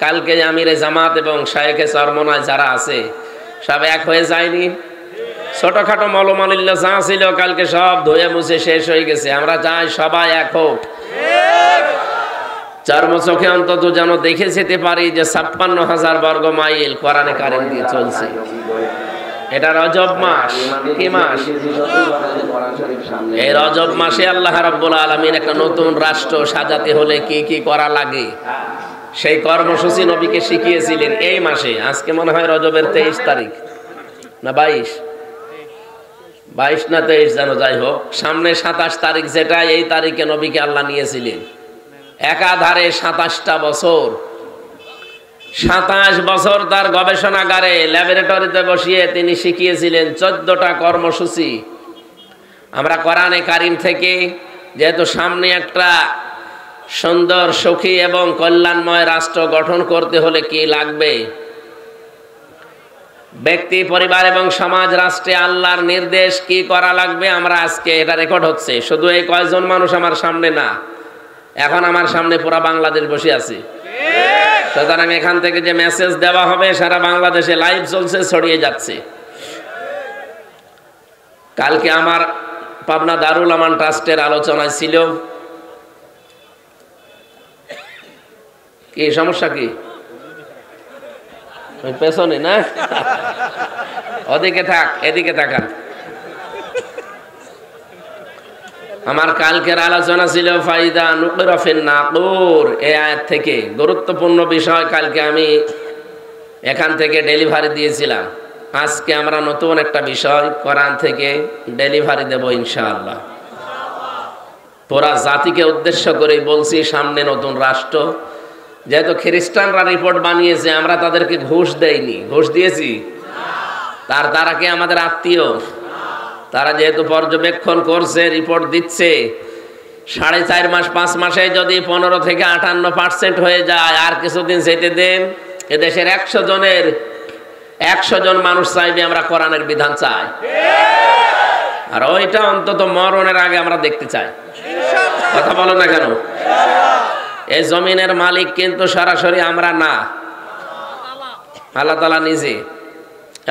কালকে আমিরে জামাত এবং শায়েখে চরমনায় যারা আছে সব এক হয়ে যায়নি? ছোটখাটো মলমালিল্য যা ছিল কালকে সব ধুয়ে মুছে শেষ হয়ে গেছে। আমরা চাই সবাই এক হোক, চর্মচোখে অন্তত যেন দেখে যেতে পারি যে ৫৬,০০০ বর্গ মাইল কোরআনে কারিম দিয়ে চলছে। এটা রজব মাস। কি মাস? এই রজব মাসে আল্লাহ রাব্বুল আলামিন একটা নতুন রাষ্ট্র সাজাতে হলে কি কি করা লাগে সেই কর্মসূচি নবীকে শিখিয়েছিলেন এই মাসে। আজকে মনে হয় রজবের ২৩ তারিখ না ২২ না ২৩ যেন, যাই হোক সামনে ২৭ তারিখ, যেটা এই তারিখে নবীকে আল্লাহ নিয়েছিলেন একাধারে ২৭টা বছর। ২৭ বছর তার গবেষণাগারে ল্যাবরেটরিতে বসিয়ে তিনি শিখিয়েছিলেন ১৪টা কর্মসূচি। আমরা কোরআনে কারিম থেকে, যেহেতু সামনে একটা সুন্দর সুখী এবং কল্যাণময় রাষ্ট্র গঠন করতে হলে কি লাগবে, ব্যক্তি পরিবার এবং সমাজ রাষ্ট্রে আল্লাহর নির্দেশ কি করা লাগবে, আমরা আজকে এটা রেকর্ড হচ্ছে। শুধু এই কয়জন মানুষ আমার সামনে না, এখন আমার সামনে পুরো বাংলাদেশ বসে আছে। সুতরাং এখান থেকে যে মেসেজ দেওয়া হবে সারা বাংলাদেশে লাইভ চলছে, ছড়িয়ে যাচ্ছে। কালকে আমার পাবনা দারুল আমান ট্রাস্টের আলোচনায় ছিল। কি সমস্যা? কি পেছনে না? ওদিকে থাক, এদিকে তাকান। আমার কালকের আলোচনা ছিল ফাইদা নুকিরা ফিন নাকুর, এই আয়াত থেকে গুরুত্বপূর্ণ বিষয় কালকে আমি এখান থেকে ডেলিভারি দিয়েছিলাম। আজকে আমরা নতুন একটা বিষয় কোরআন থেকে ডেলিভারি দেব ইনশাআল্লাহ। পুরা জাতিকে উদ্দেশ্য করে বলছি, সামনে নতুন রাষ্ট্র। যেহেতু খ্রিস্টানরা রিপোর্ট বানিয়েছে, আমরা তাদেরকে ঘুষ দেইনি। ঘুষ দিয়েছি? তারা কি আমাদের আত্মীয়? তারা যেহেতু পর্যবেক্ষণ করছে, রিপোর্ট দিচ্ছে, ৪.৫ মাস ৫ মাসে যদি ১৫ থেকে ৫৮% হয়ে যায়, আর কিছুদিন যেতে দেন, এদেশের ১০০ জনের ১০০ জন মানুষ চাইবে আমরা কোরআনের বিধান চাই। আর ওইটা অন্তত মরণের আগে আমরা দেখতে চাই। কথা বলো না কেন? এই জমিনের মালিক কিন্তু সরাসরি আমরা না, আল্লাহ তাআলা নিজে।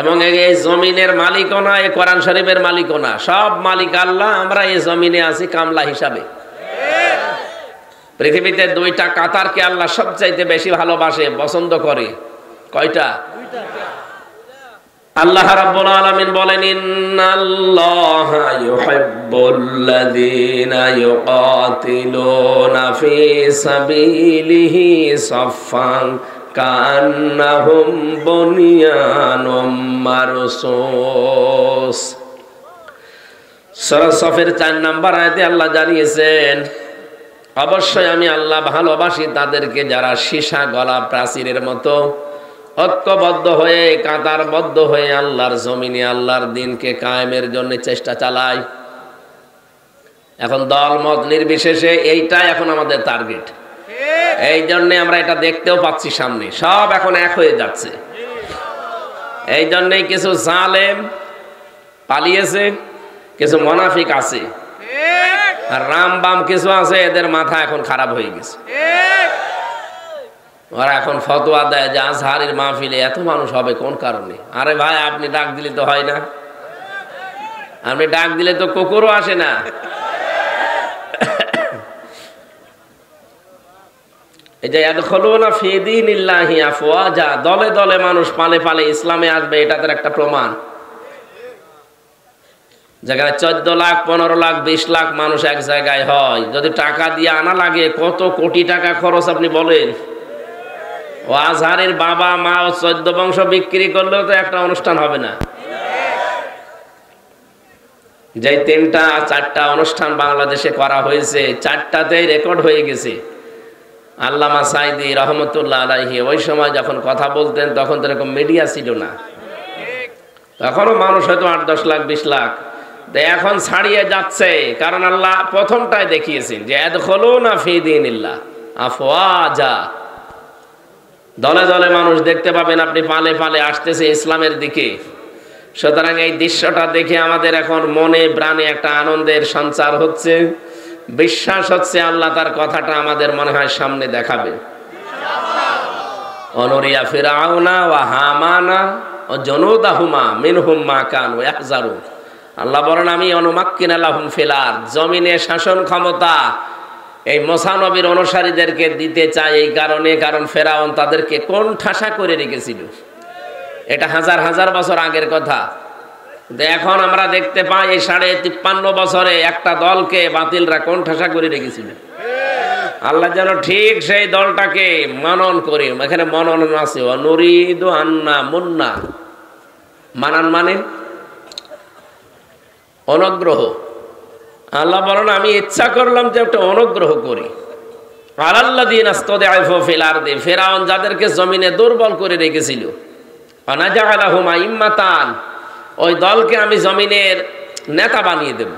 এবং এই জমিনের মালিকও না, এই কোরআন শরীফের মালিকও না, সব মালিক আল্লাহ। আমরা এই জমিনে আছি কামলা হিসাবে। পৃথিবীতে ২টা কাতারকে আল্লাহ সবচাইতে বেশি ভালোবাসে, পছন্দ করে। কয়টা? আল্লাহ রাব্বুল আলামিন বলেন, ইন্নাল্লাহা ইউহিব্বুল্লাযীনা ইউকাতিলুনা ফি সাবিলিহি সাফফান কান্নাহুম বুনিয়ানুম মারসুস। সূরা সফের ৪ নম্বর আয়াতে আল্লাহ জানিয়েছেন, অবশ্যই আমি আল্লাহ ভালোবাসি তাদেরকে যারা সীসা গলা প্রাচীরের মতো ঐক্যবদ্ধ হয়ে, কাতারবদ্ধ হয়ে আল্লাহর জমিনে আল্লাহর দিনকে কায়েমের জন্য চেষ্টা চালায়। এখন দল মত নির্বিশেষে এইটাই এখন আমাদের টার্গেট। এই জন্যে আমরা এটা দেখতেও পাচ্ছি, সামনে সব এখন এক হয়ে যাচ্ছে। এই জন্যেই কিছু জালেম পালিয়েছে, কিছু মুনাফিক আছে, আর রাম বাম কিছু আছে, এদের মাথা এখন খারাপ হয়ে গেছে। ওরা এখন ফতোয়া দেয় যে আজহারের মাহফিলে এত মানুষ হবে কোন কারণে? আরে ভাই, আপনি ডাক দিলে তো হয় না, আপনি ডাক দিলে তো কুকুরও আসে না। এই যে ইয়াদখুলুনা ফি দীনিল্লাহি আফওয়াজা, দলে দলে মানুষ পালে পালে ইসলামে আসবে, এটা তার একটা প্রমাণ। যেখানে 14 লাখ 15 লাখ 20 লাখ মানুষ এক জায়গায় হয়, যদি টাকা দিয়ে আনা লাগে, কত কোটি টাকা খরচ আপনি বলেন। ও আজহারের বাবা মা ও 14 বংশ বিক্রি করলেও তো একটা অনুষ্ঠান হবে না। যে 3টা 4টা অনুষ্ঠান বাংলাদেশে করা হয়েছে, 4টাতেই রেকর্ড হয়ে গেছে। আল্লামা সাইদি রহমতুল্লাহ আলাইহি ওই সময় যখন কথা বলতেন, তখন তো এরকম মিডিয়া ছিল না, তখনও মানুষ হয়তো 8-10 লাখ 20 লাখ। এখন ছাড়িয়ে যাচ্ছে, কারণ আল্লাহ প্রথমটাই দেখিয়েছেন যে ইয়াদখুলুনা ফি দীনিল্লাহ আফওয়াজা, দলে দলে মানুষ দেখতে পাবেন আপনি, পালে পালে আসতেছে ইসলামের দিকে। সুতরাং এই দৃশ্যটা দেখে আমাদের এখন মনে প্রাণে একটা আনন্দের সঞ্চার হচ্ছে, বিশ্বাস হচ্ছে আল্লাহ তার কথাটা আমাদের মনে হয় সামনে দেখাবে। অনুরিয়া ফিরাউনা ওয়া হামানা ও জনুদাহুমা মিনহুম মা কানু ইয়াহজারুন। আল্লাহ বলেন আমি অনুমাক্কিনা লাহুম ফিল আরদ, জমিনে শাসন ক্ষমতা এই মুসা নবীর অনুসারীদেরকে দিতে চাই এই কারণে, কারণ ফেরাউন তাদেরকে কোন ঠাসা করে রেখেছিল। এটা হাজার হাজার বছর আগের কথা। এখন আমরা দেখতে পাই এই 53.5 বছরে একটা দলকে বাতিলরা কোন ঠাসা করে রেখেছিল। আল্লাহ যেন ঠিক সেই দলটাকে মানন করে, এখানে মনন আছে নুরিদু আন্না মুন্না, মানান মানে অনুগ্রহ। আল্লাহ বলেন আমি ইচ্ছা করলাম যে একটা অনুগ্রহ করি। আলাল্লাযীনা ইসতাদআফু ফিল আরদি, ফিরআউন যাদেরকে জমিনে দুর্বল করে রেখেছিল, আনাজআলাহুম আইম্মাতান, ওই দলকে আমি জমিনের নেতা বানিয়ে দেব।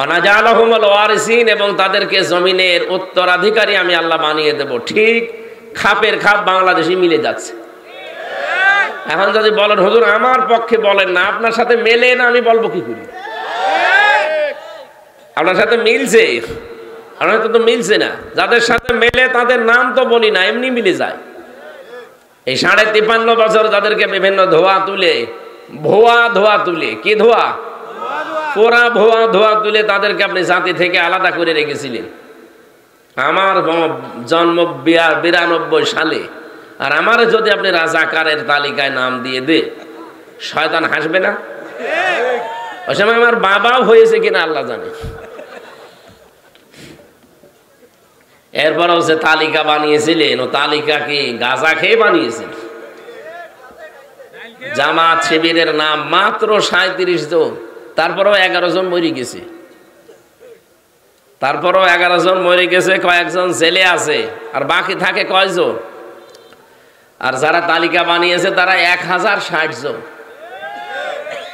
আনাজআলাহুমুল ওয়ারিসিন, এবং তাদেরকে জমিনের উত্তরাধিকারী আমি আল্লাহ বানিয়ে দেব। ঠিক খাপের খাপ বাংলাদেশে মিলে যাচ্ছে। এখন যদি বলেন হুজুর আমার পক্ষে বলেন না, আপনার সাথে মেলে না, আমি বলবো কি করে? আপনার সাথে মিলছে, আপনার সাথে তো মিলছে না। যাদের সাথে মেলে তাদের নাম তো বলি না, এমনি মিলে যায়। এই 53.5 বছর যাদেরকে বিভিন্ন ধোয়া তুলে, ভুয়া ধোয়া তুলে, কি ধোয়া? পোড়া ভুয়া ধোয়া তুলে তাদেরকে আপনি জাতি থেকে আলাদা করে রেখেছিলেন। আমার জন্ম 92 সালে, আর আমারে যদি আপনি রাজাকারের তালিকায় নাম দিয়ে দে, শয়তান হাসবে না? ওই সময় আমার বাবাও হয়েছে কিনা আল্লাহ জানে। এরপরও যে তালিকা বানিয়েছিলেন, ও তালিকা কি গাঁজা খেয়ে বানিয়েছিলেন? জামাত শিবিরের নাম মাত্র 37 জন, তারপরেও 11 জন মরে গেছে। তারপরেও 11 জন মরে গেছে, কয়েকজন জেলে আছে, আর বাকি থাকে কয়জন? আর যারা তালিকা বানিয়েছে তারা 1060 জন।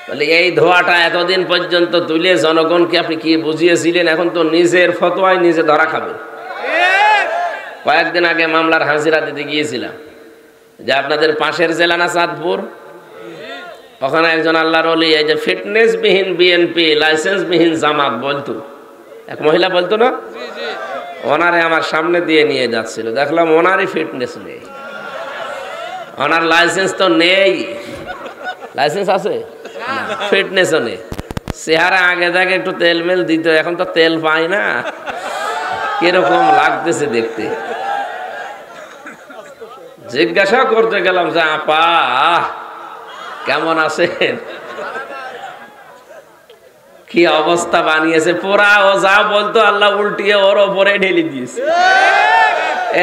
তাহলে এই ধোয়াটা এতদিন পর্যন্ত তুলে জনগণকে আপনি কি বুঝিয়েছিলেন? এখন তো নিজের ফতোয়ায় নিজে ধরা খাবেন। কয়েকদিন আগে মামলার হাজিরা দিতে গিয়েছিলাম, যে আপনাদের পাশের জেলা না চাঁদপুর, ওখানে একজন আল্লাহর ওলি, এই যে ফিটনেস বিহীন বিএনপি, লাইসেন্স বিহীন জামাত বলতো, এক মহিলা বলতো না, ওনারে আমার সামনে দিয়ে নিয়ে যাচ্ছিল, দেখলাম ওনারই ফিটনেস নেই, ওনার লাইসেন্স তো নেই। লাইসেন্স আছে, ফিটনেসও নেই। চেহারা আগে থেকে একটু তেল মেল দিত, এখন তো তেল পাই না, কিরকম লাগতেছে দেখতে। জিজ্ঞাসা করতে গেলাম যে আপা কেমন আছেন, কি অবস্থা বানিয়েছে পুরা। ও যা বলতো আল্লাহ উল্টিয়ে ওর ওপরে ঢেলে দিয়েছে।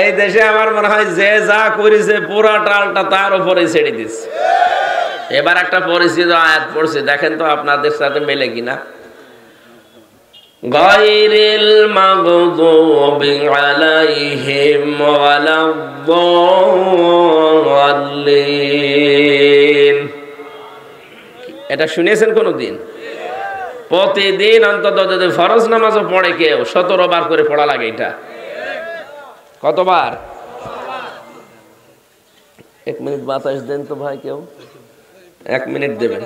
এই দেশে আমার মনে হয় যে যা করেছে পুরা টালটা তার উপরে ছেড়ে দিচ্ছে। এবার একটা পরিচিত আয়াত পড়ছে, দেখেন তো আপনাদের সাথে মেলে কিনা। গায়রিল মাগদুবি আলাইহিম ওয়ালাদ-দাল্লিন। এটা শুনেছেন কোনদিন? প্রতিদিন অন্তত যদি ফরজ নামাজও পড়ে কেউ 17 বার করে পড়া লাগে। এটা কতবার? 1 মিনিট বাতাস দেন তো ভাই, কেউ 1 মিনিট দেবেন।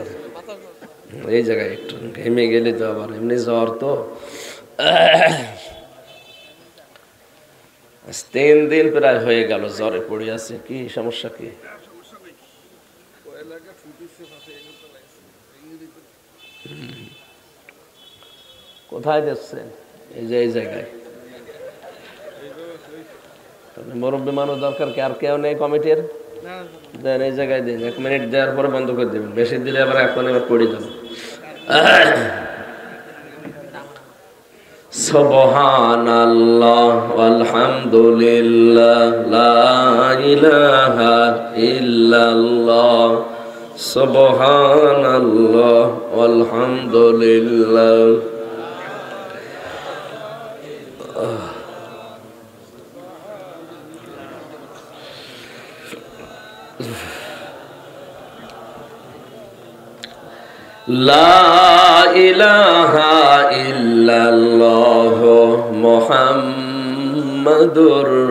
এই জায়গায় একটু ঘেমে গেলে তো আবার এমনি জ্বর, তো 3 দিন প্রায় হয়ে গেল জ্বরে পড়ে আছে। কি সমস্যা? কি কোথায় যাচ্ছেন? এই যে এই জায়গায় মুরব্বী মানুষ দরকার, আর কেউ নেই কমিটির? দেন এই জায়গায় দিন, 1 মিনিট দেওয়ার পরে বন্ধ করে দেবেন। বেশি দিলে আবার এখন এবার পড়ে যাবে। সুবহানাল্লাহ আলহামদুলিল্লাহ লা ইলাহা ইল্লাল্লাহ সুবহানাল্লাহ আলহামদুলিল্লাহ। লা ইলাহা ইল্লাল্লাহ মুহাম্মাদুর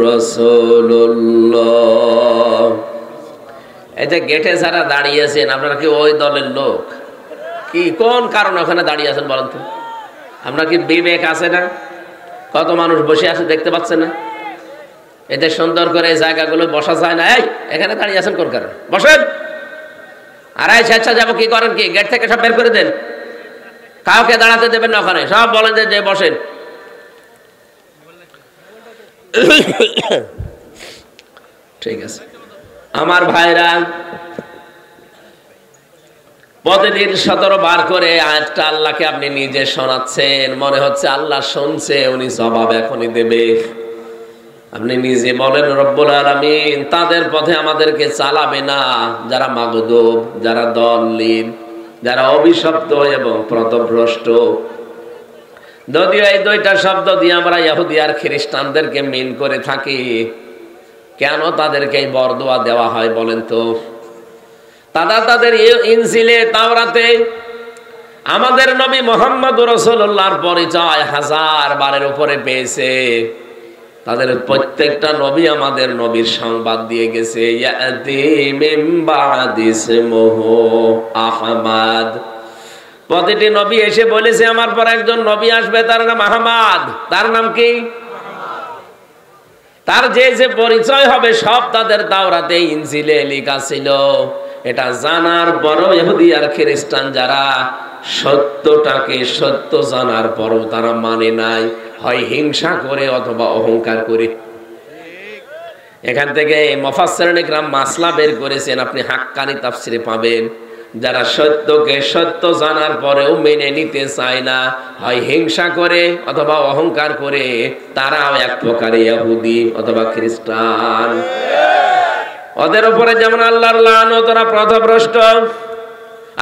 রাসূলুল্লাহ। এই যে গেটে যারা দাঁড়িয়ে আছেন, আপনারা কি ওই দলের লোক? কি কোন কারণে ওখানে দাঁড়িয়ে আছেন বলেন তো? আপনার কি বিবেক আছে না? কত মানুষ বসে আছে দেখতে পাচ্ছেন না? এতে সুন্দর করে এই জায়গাগুলো বসা যায় না। এই এখানে দাঁড়িয়ে আছেন কোন কারণে, বসেন। আর এই স্বেচ্ছা যাবো কি করেন কি, গেট থেকে সব বের করে দেন, কাউকে দাঁড়াতে দেবেন না ওখানে, সব বলেন যে বসেন। ঠিক আছে আমার ভাইরা, প্রতিদিন 17 বার করে আয়াতটা আল্লাহকে আপনি নিজে শোনাচ্ছেন, মনে হচ্ছে আল্লাহ শুনছে, উনি জবাব এখনই দেবে। আপনি নিজে বলেন রব্বুল আলামিন তাদের পথে আমাদেরকে চালাবে না যারা মাগদুব, যারা দলিল, যারা অভিশপ্ত এবং পথভ্রষ্ট। যদিও এই দুইটা শব্দ দিয়ে আমরা ইহুদি আর খ্রিস্টানদেরকে মিন করে থাকি, কেন তাদেরকে এই বরদোয়া দেওয়া হয় বলেন তো? তাদের ইনজিলে তাওরাতে আমাদের নবী মুহাম্মদ রাসূলুল্লাহর পরিচয় 1000 বারের উপরে পেয়েছে। তাদের প্রত্যেকটা নবী আমাদের নবীর সংবাদ দিয়ে গেছে, ইয়াতি মিন বাদি ইসমুহু আহমদ। প্রতিটি নবী এসে বলেছে আমার পর একজন নবী আসবে, তার নাম আহমদ। তার নাম কি? তার যে পরিচয় হবে সব তাদের তাওরাতে ইনজিলে লেখা ছিল। এটা জানার পরও ইহুদি আর খ্রিস্টান যারা সত্যটাকে সত্য জানার পরও তারা মানে নাই, হয় হিংসা করে অথবা অহংকার করে। এখান থেকে মুফাসসিরিন ইকরাম মাসলা বের করেছেন, আপনি হাক্কানি তাফসিরে পাবেন। যারা সত্যকে সত্য জানার পরেও মেনে নিতে চায় না, হয় হিংসা করে অথবা অহংকার করে, তারাও এক প্রকার ইহুদি অথবা খ্রিস্টান। ওদের উপরে যেমন আল্লাহর লানত, ওরা পথভ্রষ্ট।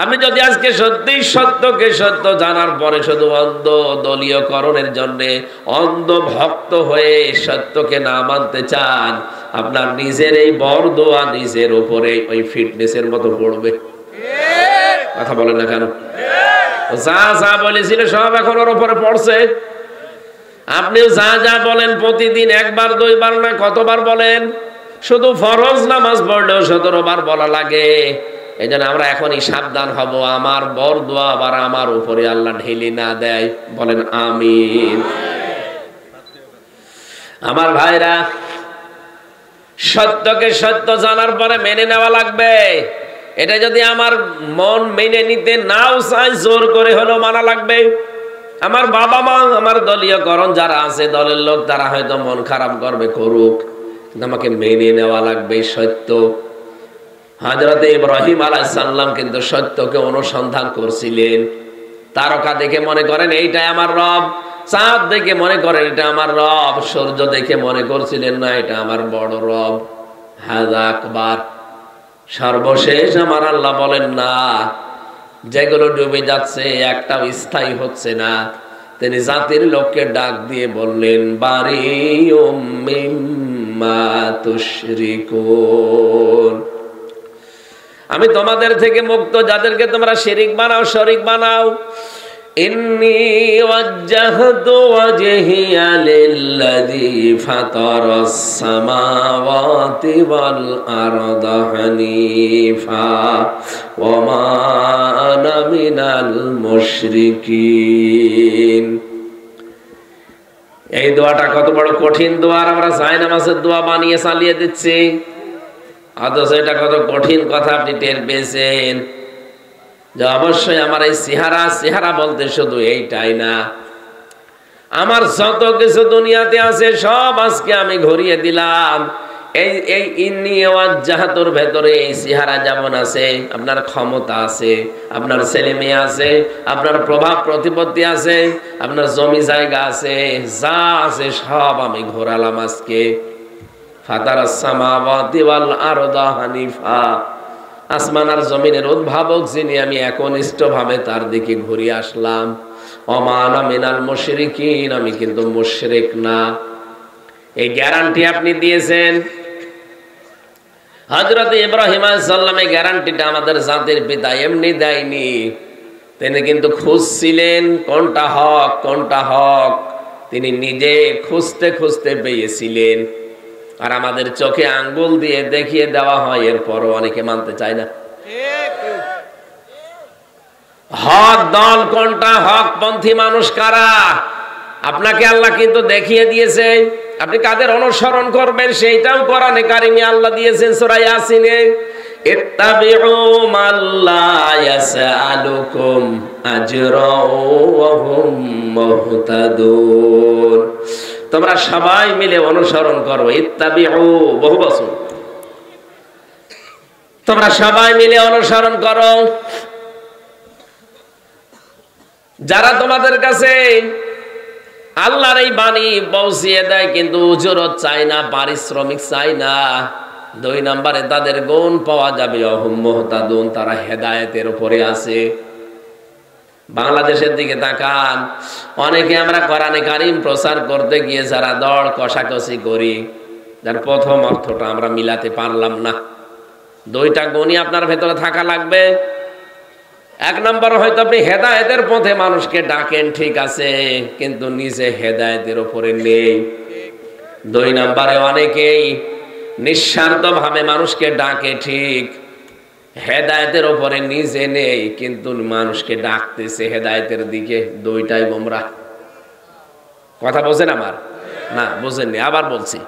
আপনি যদি আজকে সত্যি সত্যকে সত্য জানার পরে শুধু অন্ধ দলীয়করণের জন্য অন্ধ ভক্ত হয়ে সত্যকে না মানতে চান, আপনার নিজের এই বরদোয়া নিজের উপরে ওই ফিটনেসের মতো পড়বে। কথা বলেন না কেন? যা যা বলেছিল সব এখন ওর উপরে পড়ছে। আপনিও যা যা বলেন প্রতিদিন একবার দুইবার না কতবার বলেন, শুধু ফরজ নামাজ পড়লেও 17 বার বলা লাগে। এই জন্য আমরা এখনই সাবধান হব, আমার বরদোয়া আবার আমার উপরে আল্লাহ ঢেলে না দেয়। বলেন আমিন। আমার ভাইরা, সত্যকে সত্য জানার পরে মেনে নেওয়া লাগবে। এটা যদি আমার মন মেনে নিতে নাও চাই, জোর করে হলেও মানা লাগবে। আমার বাবা মা, আমার দলীয়করণ যারা আছে, দলের লোক, তারা হয়তো মন খারাপ করবে, করুক, কিন্তু আমাকে মেনে নেওয়া লাগবে সত্য। হযরত ইব্রাহিম আলাইহিস সালাম কিন্তু সত্যকে অনুসন্ধান করছিলেন। তারকা দেখে মনে করেন এইটাই আমার রব, চাঁদ দেখে মনে করেন এটা আমার রব, সূর্য দেখে মনে করছিলেন না এটা আমার বড় রব। হাযা আকবার। সর্বশেষ আমার আল্লাহ বলেন না, যেগুলো ডুবে যাচ্ছে একটাও স্থায়ী হচ্ছে না। তিনি জাতির লোককে ডাক দিয়ে বললেন, বারিউম মিম্মা তুশরিকুন, আমি তোমাদের থেকে মুক্ত, যাদেরকে তোমরা শিরিক বানাও, শরীক বানাও। ইন্নী ওয়াজ্জাহতু ওয়াজহিয়া লিল্লাযী ফাতারাস সামাওয়াতি ওয়াল আরদা হানিফা ওয়া মা আনা মিনাল মুশরিকিন। এই দোয়াটা কত বড় কঠিন দোয়া, আমরা জায়নামাজের দোয়া বানিয়ে চালিয়ে দিচ্ছি। অথচ এটা কত কঠিন কথা আপনি টের পেয়েছেন। যে অবশ্যই আমার এই চেহারা বলতে শুধু এইটাই না, আমার যত কিছু দুনিয়াতে আছে সব আজকে আমি ঘুরিয়ে দিলাম। এই ইন্নী ওয়াজ্জাহতুর ভেতরে এই চেহারা যেমন আছে, আপনার ক্ষমতা আছে, আপনার ছেলে মেয়ে আছে, আপনার প্রভাব প্রতিপত্তি আছে, আপনার জমি জায়গা আছে, যা আছে সব আমি ঘোরালাম আজকে। ফাতারাস সামাওয়াতি ওয়াল আরদা হানিফা, আসমান আর জমিনের উদ্ভাবক যিনি, আমি একনিষ্ঠভাবে তার দিকে ঘুরিয়ে আসলাম। ওমা আনা মিনাল মুশরিকিন, আমি কিন্তু মুশরিক না। এই গ্যারান্টি আপনি দিয়েছেন। হযরত ইব্রাহিম আলাইহিস সালাম এই গ্যারান্টিটা আমাদের জাতির পিতা এমনি দেয়নি। তিনি কিন্তু খুঁজছিলেন কোনটা হক কোনটা হক, তিনি নিজে খুঁজতে খুঁজতে পেয়েছিলেন। আর আমাদের চোখে আঙ্গুল দিয়ে দেখিয়ে দেওয়া হয়, এরপরও অনেকে মানতে চায় না। হক দল কোনটা, হক পন্থী মানুষ কারা, আপনাকে আল্লাহ কিন্তু দেখিয়ে দিয়েছে, আপনি কাদের অনুসরণ করবেন সেইটাও কোরআনে কারিমে আল্লাহ দিয়েছেন সূরা ইয়াসিনে, ইত্তাবিউ মাল্লা ইয়াসআলুকুম আজরা ওয়া হুম মুহতাদুন। তোমরা সবাই মিলে অনুসরণ করো, ইত্তাবিউ বহু বচন, তোমরা সবাই মিলে অনুসরণ করো। যারা তোমাদের কাছে আল্লাহর এই বাণী পৌঁছিয়ে দেয় কিন্তু উজরত চায় না, পারিশ্রমিক চায় না, 2 নম্বরে তাদের গুণ পাওয়া যাবে অহুম মুহতাদুন, তারা হেদায়েতের উপরে আছে। বাংলাদেশের দিকে তাকান, অনেকে আমরা কোরআনে কারীম প্রচার করতে গিয়ে যারা দড় কষাকষি করি, যার প্রথম অর্থটা আমরা মিলাতে পারলাম না। 2টা গুণই আপনার ভেতরে থাকা লাগবে। 1 নম্বর, হয়তো আপনি হেদায়েতের পথে মানুষকে ডাকেন, ঠিক আছে, কিন্তু নিজে হেদায়েতের উপরে নেই। 2 নম্বরে, অনেকেই নিঃস্বার্থভাবে মানুষকে ডাকে ঠিক, হেদায়েতের উপরে নিজে নেই, কিন্তু মানুষকে ডাকতেছে হেদায়েতের দিকে। 2টাই গোমরাহ। কথা বোঝেন আমার? না, বোঝেননি, আবার বলছি।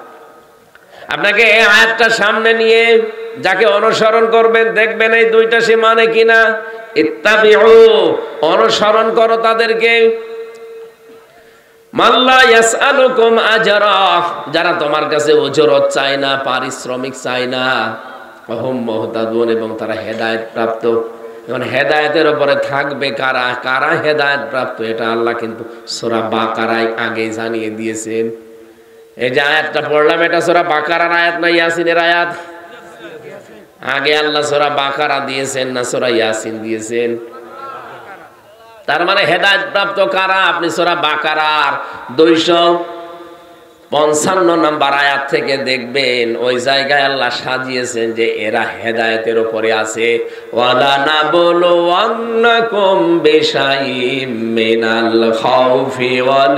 আপনাকে এই আয়াতটা সামনে নিয়ে যাকে অনুসরণ করবেন দেখবেন এই 2টা সে মানে কিনা। ইত্তাবিউ, অনুসরণ করো তাদেরকে। মাল্লা ইয়াসআলুকুম আজরা, যারা তোমার কাছে উজরত চায় না, পারিশ্রমিক চায় না, অহুম মুহতাদুন, এবং তারা হেদায়েত প্রাপ্ত। এখন হেদায়েতের উপরে থাকবে কারা, কারা হেদায়েত প্রাপ্ত, এটা আল্লাহ কিন্তু সূরা বাকারায় আগে জানিয়ে দিয়েছেন। এই যে আয়াতটা পড়লাম, এটা সূরা বাকারার আয়াত না ইয়াসিনের আয়াত? আগে আল্লাহ সূরা বাকারা দিয়েছেন না সূরা ইয়াসিন দিয়েছেন? তার মানে হেদায়েত প্রাপ্ত কারা? আপনি সূরা বাকারার 255 নম্বর আয়াত থেকে দেখবেন, ওই জায়গায় আল্লাহ সাজিয়েছেন যে এরা হেদায়েতের উপরে আছে। ওয়ালা নাবলুওয়ান্নাকুম বিশাইইম মিনাল খাউফি ওয়াল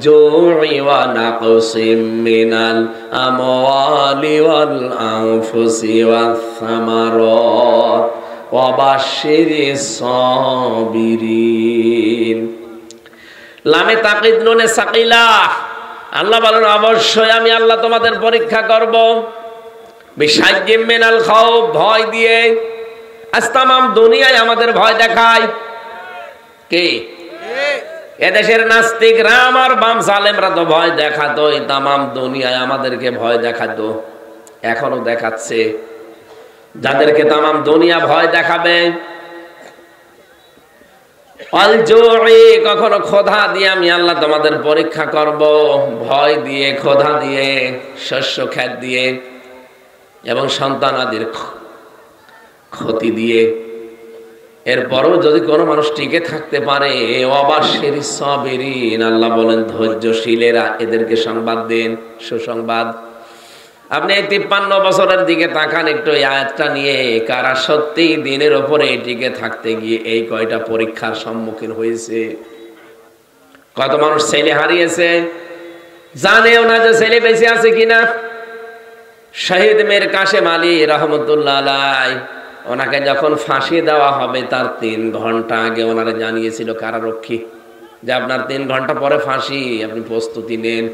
জুই ওয়া নাকসিম মিনাল আমওয়ালি ওয়াল আনফুসি ওয়াস সামারাত ওয়া বাশশিরিস সাবিরিন। লামে তাকিদ নুনে সাকিলা, আল্লাহ বলেন অবশ্যই আমি আল্লাহ তোমাদের পরীক্ষা করব। বিশাইয়্যিম মিনাল খাউফ, ভয় দিয়ে। আজ তামাম দুনিয়ায় আমাদের ভয় দেখায় কে? এদেশের নাস্তিকরা, আমার বাম জালেমরা তো ভয় দেখাতো, এই তামাম দুনিয়ায় আমাদেরকে ভয় দেখাতো, এখনো দেখাচ্ছে। যাদেরকে তামাম দুনিয়া ভয় দেখাবে, কখনো ক্ষুধা দিয়ে আমি আল্লাহ তোমাদের পরীক্ষা করব, ভয় দিয়ে, ক্ষুধা দিয়ে, শস্য ক্ষেত দিয়ে, এবং সন্তানাদির ক্ষতি দিয়ে। এরপরও যদি কোনো মানুষ টিকে থাকতে পারে, ওয়াবাশশিরিস সাবিরিন, আল্লাহ বলেন ধৈর্যশীলেরা, এদেরকে সংবাদ দেন, সুসংবাদ। আপনি 53 বছরের দিকে তাকান একটু, এই আয়াতটা নিয়ে কারা সত্যি দিনের ওপরে টিকে থাকতে গিয়ে এই কয়টা পরীক্ষার সম্মুখীন হয়েছে। কত মানুষ ছেলে হারিয়েছে, জানেও না যে ছেলে বেঁচে আছে কিনা। শহীদ মীর কাশেম আলী রহমতুল্লাহ আলাইহি, ওনাকে যখন ফাঁসি দেওয়া হবে তার 3 ঘন্টা আগে ওনারা জানিয়েছিল কারারক্ষী যে আপনার 3 ঘন্টা পরে ফাঁসি, আপনি প্রস্তুতি নেন।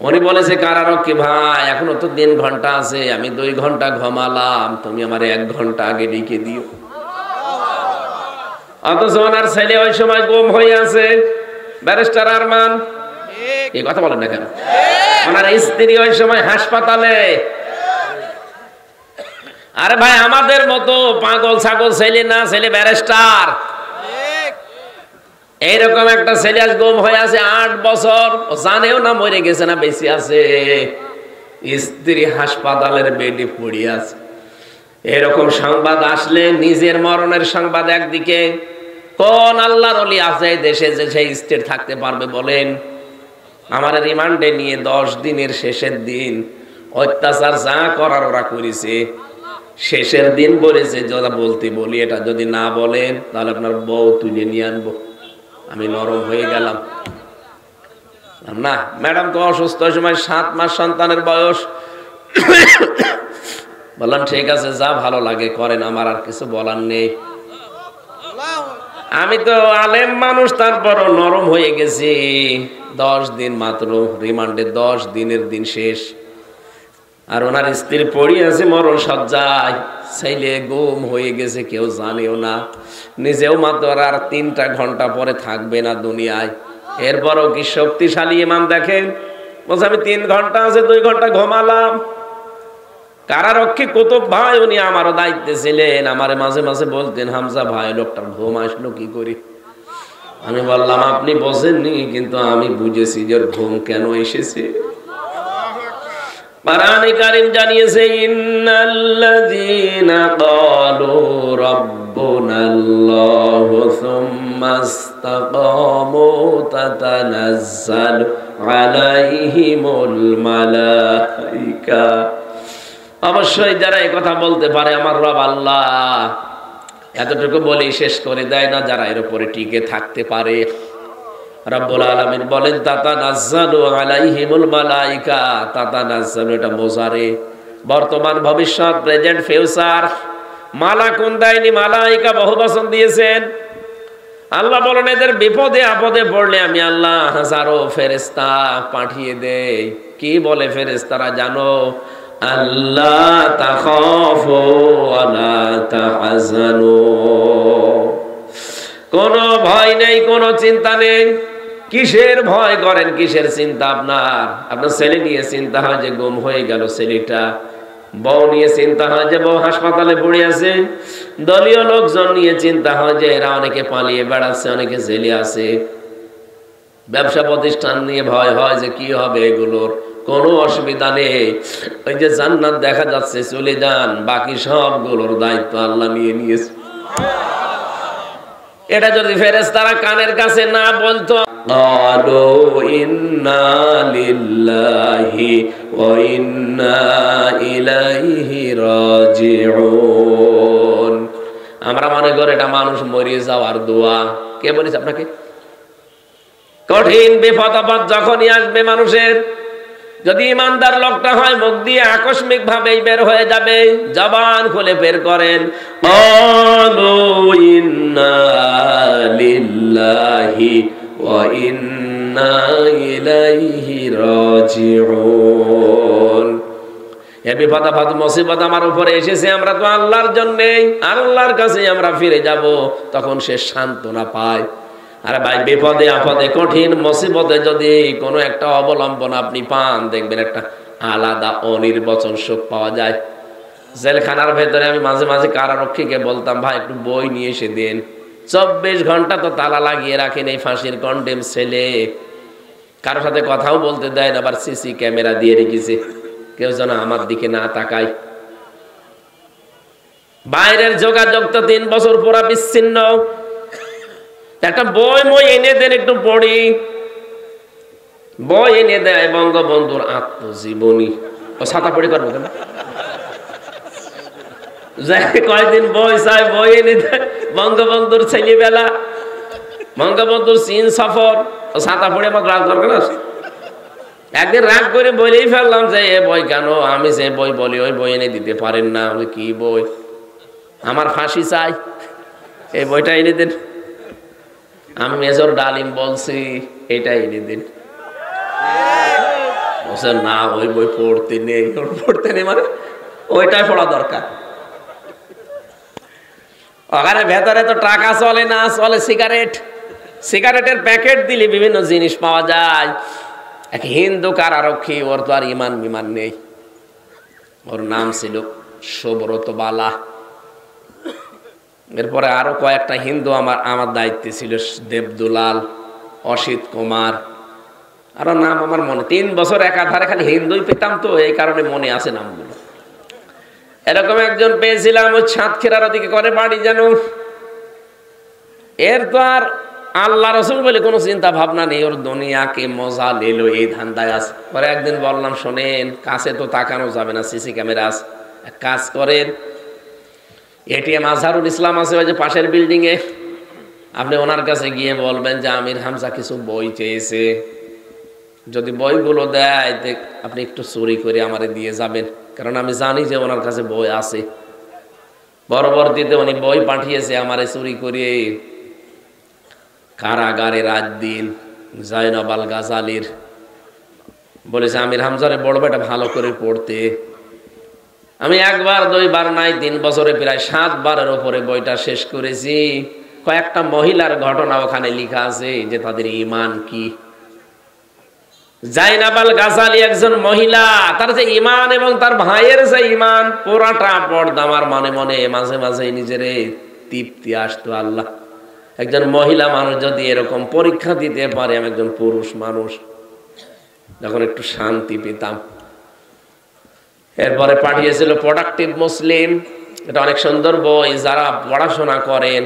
উনি বলেছে কারারক্ষী, ভাই এখনো তো 3 ঘন্টা আছে, আমি 2 ঘন্টা ঘুমালাম, তুমি আমার 1 ঘন্টা আগে ডেকে দিও। অথচ ওনার ছেলে ওই সময় গুম হয়ে আছে, ব্যারিস্টার আরমান। এই কথা বলেন না কেন? ওনার স্ত্রী ওই সময় হাসপাতালে। আরে ভাই, আমাদের মতো পাগল ছাগল ছেলে না, ছেলে ব্যারিস্টার। এইরকম একটা ছেলে আজ গুম হয়ে আছে 8 বছর, ও জানেও না মরে গেছে না বেঁচে আছে, স্ত্রী হাসপাতালের বেডে পড়ে আছে। এরকম সংবাদ আসলে নিজের মরণের সংবাদ একদিকে, কোন আল্লাহর ওলি আছে দেশে যে সেই স্টেট থাকতে পারবে বলেন? আমার রিমান্ডে নিয়ে 10 দিনের শেষের দিন অত্যাচার যা করার ওরা করেছে, শেষের দিন বলেছে যেটা বলতে বলি, এটা যদি না বলেন তাহলে আপনার বউ তুলে নিয়ে আনবো। আমি নরম হয়ে গেলাম না, ম্যাডাম তো অসুস্থ, ওই সময় 7 মাস সন্তানের বয়স। বললাম ঠিক আছে, যা ভালো লাগে করেন, আমার আর কিছু বলার নেই। আমি তো আলেম মানুষ, তারপরও নরম হয়ে গেছি। 10 দিন মাত্র রিমান্ডে, 10 দিনের দিন শেষ। আর ওনার স্ত্রী পড়ে আছে মরণ সজ্জায়, ছেলে গুম হয়ে গেছে, কেউ জানেও না, নিজেও মাত্র আর 3টা ঘন্টা পরে থাকবে না দুনিয়ায়। এরপরও কি শক্তিশালী ইমাম দেখেন, বলছে আমি 3 ঘন্টা আছে 2 ঘন্টা ঘুমালাম। কারারক্ষী কুতুব ভাই উনি আমারও দায়িত্বে ছিলেন, আমারে মাঝে মাঝে বলতেন হামজা ভাই লোকটার ঘুম আসলো কি করি। আমি বললাম আপনি বোঝেননি, কিন্তু আমি বুঝেছি যে ঘুম কেন এসেছে। কোরআনে কারীম জানিয়েছে ইন্নাল্লাযীনা ক্বালু রাব্বুনাল্লাহু সুম্মা ইসতাকামু তাতানাজ্জালু আলাইহিমুল মালায়েকা। অবশ্যই যারা এই কথা বলতে পারে আমার রব আল্লাহ, এতটুকু বলে শেষ করে দেয় না, যারা এর উপরে টিকে থাকতে পারে। রব্বুল আলামিন বলেন তাতানাজ্জালু আলাইহিমুল মালায়েকা। তাতানাজ্জালু এটা মোজারে, বর্তমান ভবিষ্যৎ প্রেজেন্ট ফিউচার। মালাকুন দেয়নি, মালায়েকা বহুবচন দিয়েছেন। আল্লাহ বলেন এদের বিপদে আপদে পড়লে আমি আল্লাহ হাজারো ফেরেশতা পাঠিয়ে দেই। কি বলে ফেরেশতারা জানো? আল্লাহ তাখাফু ওয়া লা তাহজানু, কোনো ভয় নেই, কোনো চিন্তা নেই। কিসের ভয় করেন, কিসের চিন্তা? আপনার ছেলে নিয়ে চিন্তা হয় যে গুম হয়ে গেল ছেলেটা, বউ নিয়ে চিন্তা হয় যে বউ হাসপাতালে পড়ে আছে, দলীয় লোকজন নিয়ে চিন্তা হয় যে এরা অনেকে পালিয়ে বেড়াচ্ছে, অনেকে জেলে আছে, ব্যবসা প্রতিষ্ঠান নিয়ে ভয় হয় যে কি হবে এগুলোর। কোনো অসুবিধা নেই, ওই যে জান্নাত দেখা যাচ্ছে চলে যান, বাকি সবগুলোর দায়িত্ব আল্লাহ নিয়ে নিয়েছে। এটা যদি ফেরেশতারা কানের কাছে না বলতো, ক্বালু ইন্না লিল্লাহি ওয়া ইন্না ইলাইহি রাজিউন। আমরা মনে করি এটা মানুষ মরিয়ে যাওয়ার দোয়া। কে বলেছে আপনাকে? কঠিন বিপদ আপদ যখনই আসবে মানুষের, যদি ইমানদার লোকটা হয় মুখ দিয়ে আকস্মিক ভাবেই বের হয়ে যাবে, জবান খুলে বের করেন ক্বালু ইন্না লিল্লাহি ওয়া ইন্না ইলাইহি রাজিউন। এই বিপদ আপদ মুসিবত আমার উপরে এসেছে, আমরা তো আল্লাহর জন্যই, আল্লাহর কাছে আমরা ফিরে যাব, তখন সে সান্ত্বনা পায়। আরে ভাই বিপদে আপদে কঠিন মুসিবতে যদি কোনো একটা অবলম্বন আপনি পান, দেখবেন একটা আলাদা অনির্বচন সুখ পাওয়া যায়। জেলখানার ভেতরে আমি মাঝে মাঝে কারারক্ষীকে বলতাম ভাই একটু বই নিয়ে এসে দিন। 24 ঘন্টা তো তালা লাগিয়ে রাখেন এই ফাঁসির কন্ডেম ছেলে, কারোর সাথে কথাও বলতে দেয় না, আবার সিসি ক্যামেরা দিয়ে রেখেছে, কেউ যেন আমার দিকে না তাকায়। বাইরের যোগাযোগ তো 3 বছর পুরা বিচ্ছিন্ন। একটা বই মই এনে দেন একটু পড়ি, বই এনে দেয় বঙ্গবন্ধুর আত্মজীবনী। ও ছাতা পড়ি করবো কেন? কয়েকদিন বই চাই, বই এনে দেয় বঙ্গবন্ধুর ছেলেবেলা, বঙ্গবন্ধুর চীন সফর। ও ছাতা পড়ে আমার রাগ দরকার আছে। একদিন রাগ করে বলেই ফেললাম যে এ বই কেন, আমি যে বই বলি ওই বই এনে দিতে পারেন না। কি বই? আমার ফাঁসি চাই, এই বইটা এনে দেন। আমি মেজর ডালিম বলছি এটা এনে দিন। না ওই বই পড়তে নেই, পড়তে নেই মানে ওইটাই পড়া দরকার। ওখানে ভেতরে তো টাকা চলে না, চলে সিগারেট। সিগারেটের প্যাকেট দিলে বিভিন্ন জিনিস পাওয়া যায়। এক হিন্দু কারারক্ষী, ওর তো আর ইমান বিমান নেই, ওর নাম ছিল সুব্রত বালা। এরপরে আরো কয়েকটা হিন্দু আমার দায়িত্বে ছিল, দেবদুলাল, অসিত কুমার, আরো নাম আমার মনে। 3 বছর একাধারে খালি হিন্দুই পেতাম, তো এই কারণে মনে আছে নামগুলো। এরকম একজন পেয়েছিলাম, ওই সাতক্ষীরার ওদিকে করে বাড়ি যেন। এর তো আর আল্লাহ রসুল বলে কোনো চিন্তা ভাবনা নেই, ওর দুনিয়াকে মজা নিল এই ধান্দায় আছে। পরে একদিন বললাম শোনেন, কাছে তো তাকানো যাবে না, সিসি ক্যামেরা আছে, এক কাজ করেন, এটিএম আজহারুল ইসলাম আছে ওই যে পাশের বিল্ডিং এ, আপনি ওনার কাছে গিয়ে বলবেন যে আমির হামজা কিছু বই চেয়েছে, যদি বইগুলো দেয় আপনি একটু চুরি করে আমারে দিয়ে যাবেন, কারণ আমি জানি যে ওনার কাছে বই আছে। পরবর্তীতে উনি বই পাঠিয়েছে আমারে চুরি করে। কারাগারে রাত দিন জাইনাব আল গাজালির, বলেছে আমির হামজারে বড় বেটা ভালো করে পড়তে। আমি একবার দুইবার নাই 3 বছরে প্রায় 7 বারের উপরে বইটা শেষ করেছি। কয়েকটা মহিলার ঘটনা ওখানে লেখা আছে যে তাদের ঈমান কি। জাইনাব আল গাজালি একজন মহিলা, তার যে ঈমান এবং তার ভাইয়ের যে ঈমান পুরাটা পর্দা। আমার মনে মনে মাঝে মাঝে নিজেরে তৃপ্তি আসতো, আল্লাহ একজন মহিলা মানুষ যদি এরকম পরীক্ষা দিতে পারে, আমি একজন পুরুষ মানুষ যখন একটু শান্তি পেতাম। এরপরে পাঠিয়েছিল প্রোডাক্টিভ মুসলিম, এটা অনেক সুন্দর বই, যারা পড়াশোনা করেন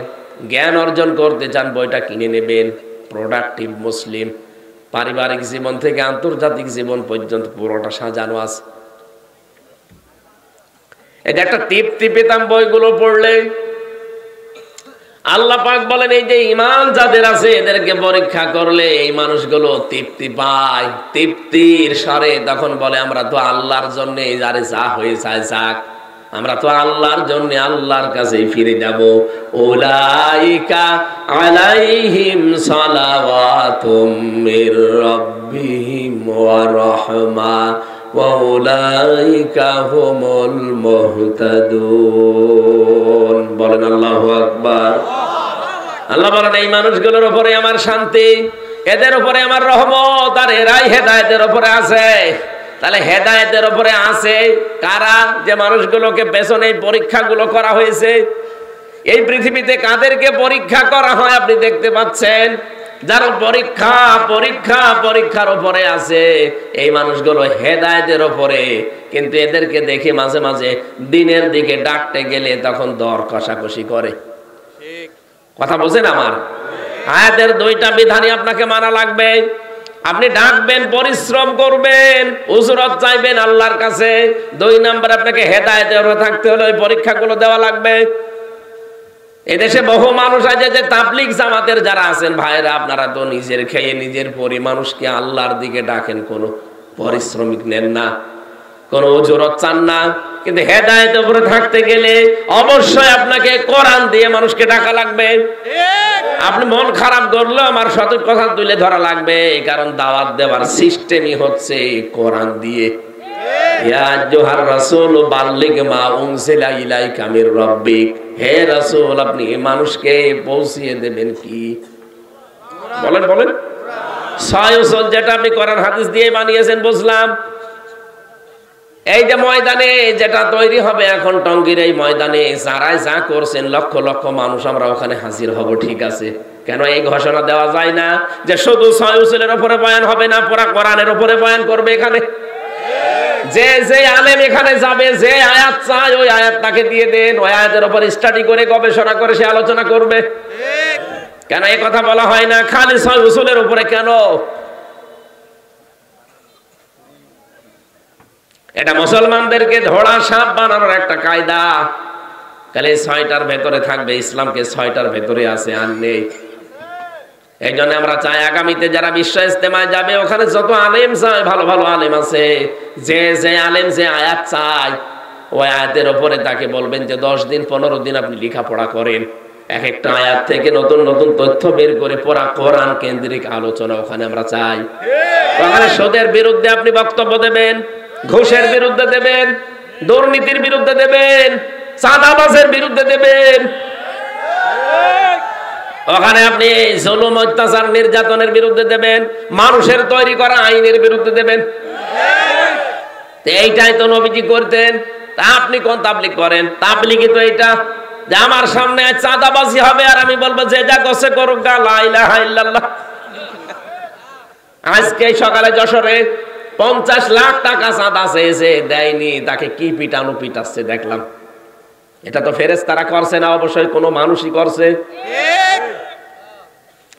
জ্ঞান অর্জন করতে চান বইটা কিনে নেবেন। প্রোডাক্টিভ মুসলিম, পারিবারিক জীবন থেকে আন্তর্জাতিক জীবন পর্যন্ত পুরোটা সাজানো আছে। এটা একটা তৃপ্তি পেতাম বইগুলো পড়লে। আল্লাহ পাক বলেন এই যে ঈমান যাদের আছে এদেরকে পরীক্ষা করলে এই মানুষগুলো তৃপ্তি পায়। তৃপ্তির সারে তখন বলে আমরা তো আল্লাহর জন্য, যারে যা হয়ে যায় যাক, আমরা তো আল্লাহর জন্য আল্লাহর কাছেই ফিরে যাব। উলাইকা আলাইহিম সালাওয়াতুম মির রাব্বিহিম ওয়া রাহমা ওয়া উলাইকা হুমুল মুহতাদুন। বলেন আল্লাহু আকবার। আল্লাহ বলেন এই মানুষগুলোর উপরে আমার শান্তি, এদের উপরে আমার রহমত, আর এরাই হেদায়েতের উপরে আছে। তাহলে হেদায়েতের উপরে আছে কারা? যে মানুষগুলোকে পেছনে এই পরীক্ষাগুলো করা হয়েছে। এই পৃথিবীতে কাদেরকে পরীক্ষা করা হয় আপনি দেখতে পাচ্ছেন? যারা পরীক্ষার উপরে আছে এই মানুষগুলো হেদায়েতের উপরে। কিন্তু এদেরকে দেখে মাঝে মাঝে দিনের দিকে ডাকতে গেলে তখন দর কষাকষি করে। কথা বলছেন আমার? আয়াতের 2টা বিধানই আপনাকে মানা লাগবে। আপনি ডাকবেন, পরিশ্রম করবেন, উজরত চাইবেন আল্লাহর কাছে। 2 নাম্বার আপনাকে হেদায়েতের উপরে থাকতে হলে ওই পরীক্ষাগুলো দেওয়া লাগবে। এদেশে বহু মানুষ আছে যে তাবলীগ জামাতের যারা আছেন ভাইরা, আপনারা তো নিজের খেয়ে নিজের পরি মানুষকে আল্লাহর দিকে ডাকেন, কোনো পরিশ্রমিক নেন না, কোনো উজরত চান না। কিন্তু হেদায়েতের উপরে থাকতে গেলে অবশ্যই আপনাকে কোরআন দিয়ে মানুষকে ডাকা লাগবে। আপনি মন খারাপ করলে আমার সঠিক কথা তুলে ধরা লাগবে, কারণ দাওয়াত দেওয়ার সিস্টেমই হচ্ছে কোরআন দিয়ে। ইয়া আইয়ুহার রাসূল বাল্লিগ মা উনজিলা ইলাইকা মির রাব্বিক, হে রাসূল আপনি মানুষকে পৌঁছিয়ে দেবেন কি? বলেন বলেন। 6 উসুল যেটা আপনি কোরআন হাদিস দিয়ে বানিয়েছেন বুঝলাম। এই যে ময়দানে যেটা তৈরি হবে এখন টঙ্গীর এই ময়দানে যারাই যা করছেন লক্ষ লক্ষ মানুষ আমরা ওখানে হাজির হব, ঠিক আছে। কেন এই ঘোষণা দেওয়া যায় না যে শুধু 6 উসুলের উপরে বয়ান হবে না, পুরা কোরআনের উপরে বয়ান করবে এখানে? যে আলেম এখানে যাবে, যে আয়াত চায় ওই আয়াত তাকে দিয়ে দেন, ওই আয়াতের উপর স্টাডি করে গবেষণা করে সে আলোচনা করবে। কেন এই কথা বলা হয় না খালি 6 উসুলের উপরে? কেন? এটা মুসলমানদেরকে ধোড়া সাপ বানানোর একটা কায়দা। তাহলে 6টার ভেতরে থাকবে, ইসলামকে 6টার ভেতরে আছে, আর নেই। এই জন্য আমরা চাই আগামীতে যারা বিশ্ব ইজতেমায় যাবে ওখানে যত আলেম চায়, ভালো ভালো আলেম আছে, যে আলেম যে আয়াত চায় ওই আয়াতের উপরে তাকে বলবেন যে 10 দিন 15 দিন আপনি লেখাপড়া করেন, এক একটা আয়াত থেকে নতুন নতুন তথ্য বের করে পড়া কোরআন কেন্দ্রিক আলোচনা ওখানে আমরা চাই। ওখানে সুদের বিরুদ্ধে আপনি বক্তব্য দেবেন, ঘুষের বিরুদ্ধে দেবেন, দুর্নীতির বিরুদ্ধে দেবেন, চাঁদাবাজের বিরুদ্ধে দেবেন। ওখানে আপনি জুলুম অত্যাচার নির্যাতনের বিরুদ্ধে দেবেন, মানুষের তৈরি করা আইনের বিরুদ্ধে দেবেন। এইটাই তো নবীজি করতেন। তা আপনি কোন তাবলীগ করেন? তাবলীগই তো এইটা যে আমার সামনে চাঁদাবাজি হবে আর আমি বলবো যে যা করছে করুক, লা ইলাহা ইল্লাল্লাহ। আজকে সকালে যশোরে 50 লাখ টাকা চাঁদা চেয়েছে, দেয়নি, তাকে কি পিটানো পিটাচ্ছে দেখলাম। এটা তো ফেরেশতারা করছে না, অবশ্যই কোনো মানুষই করছে।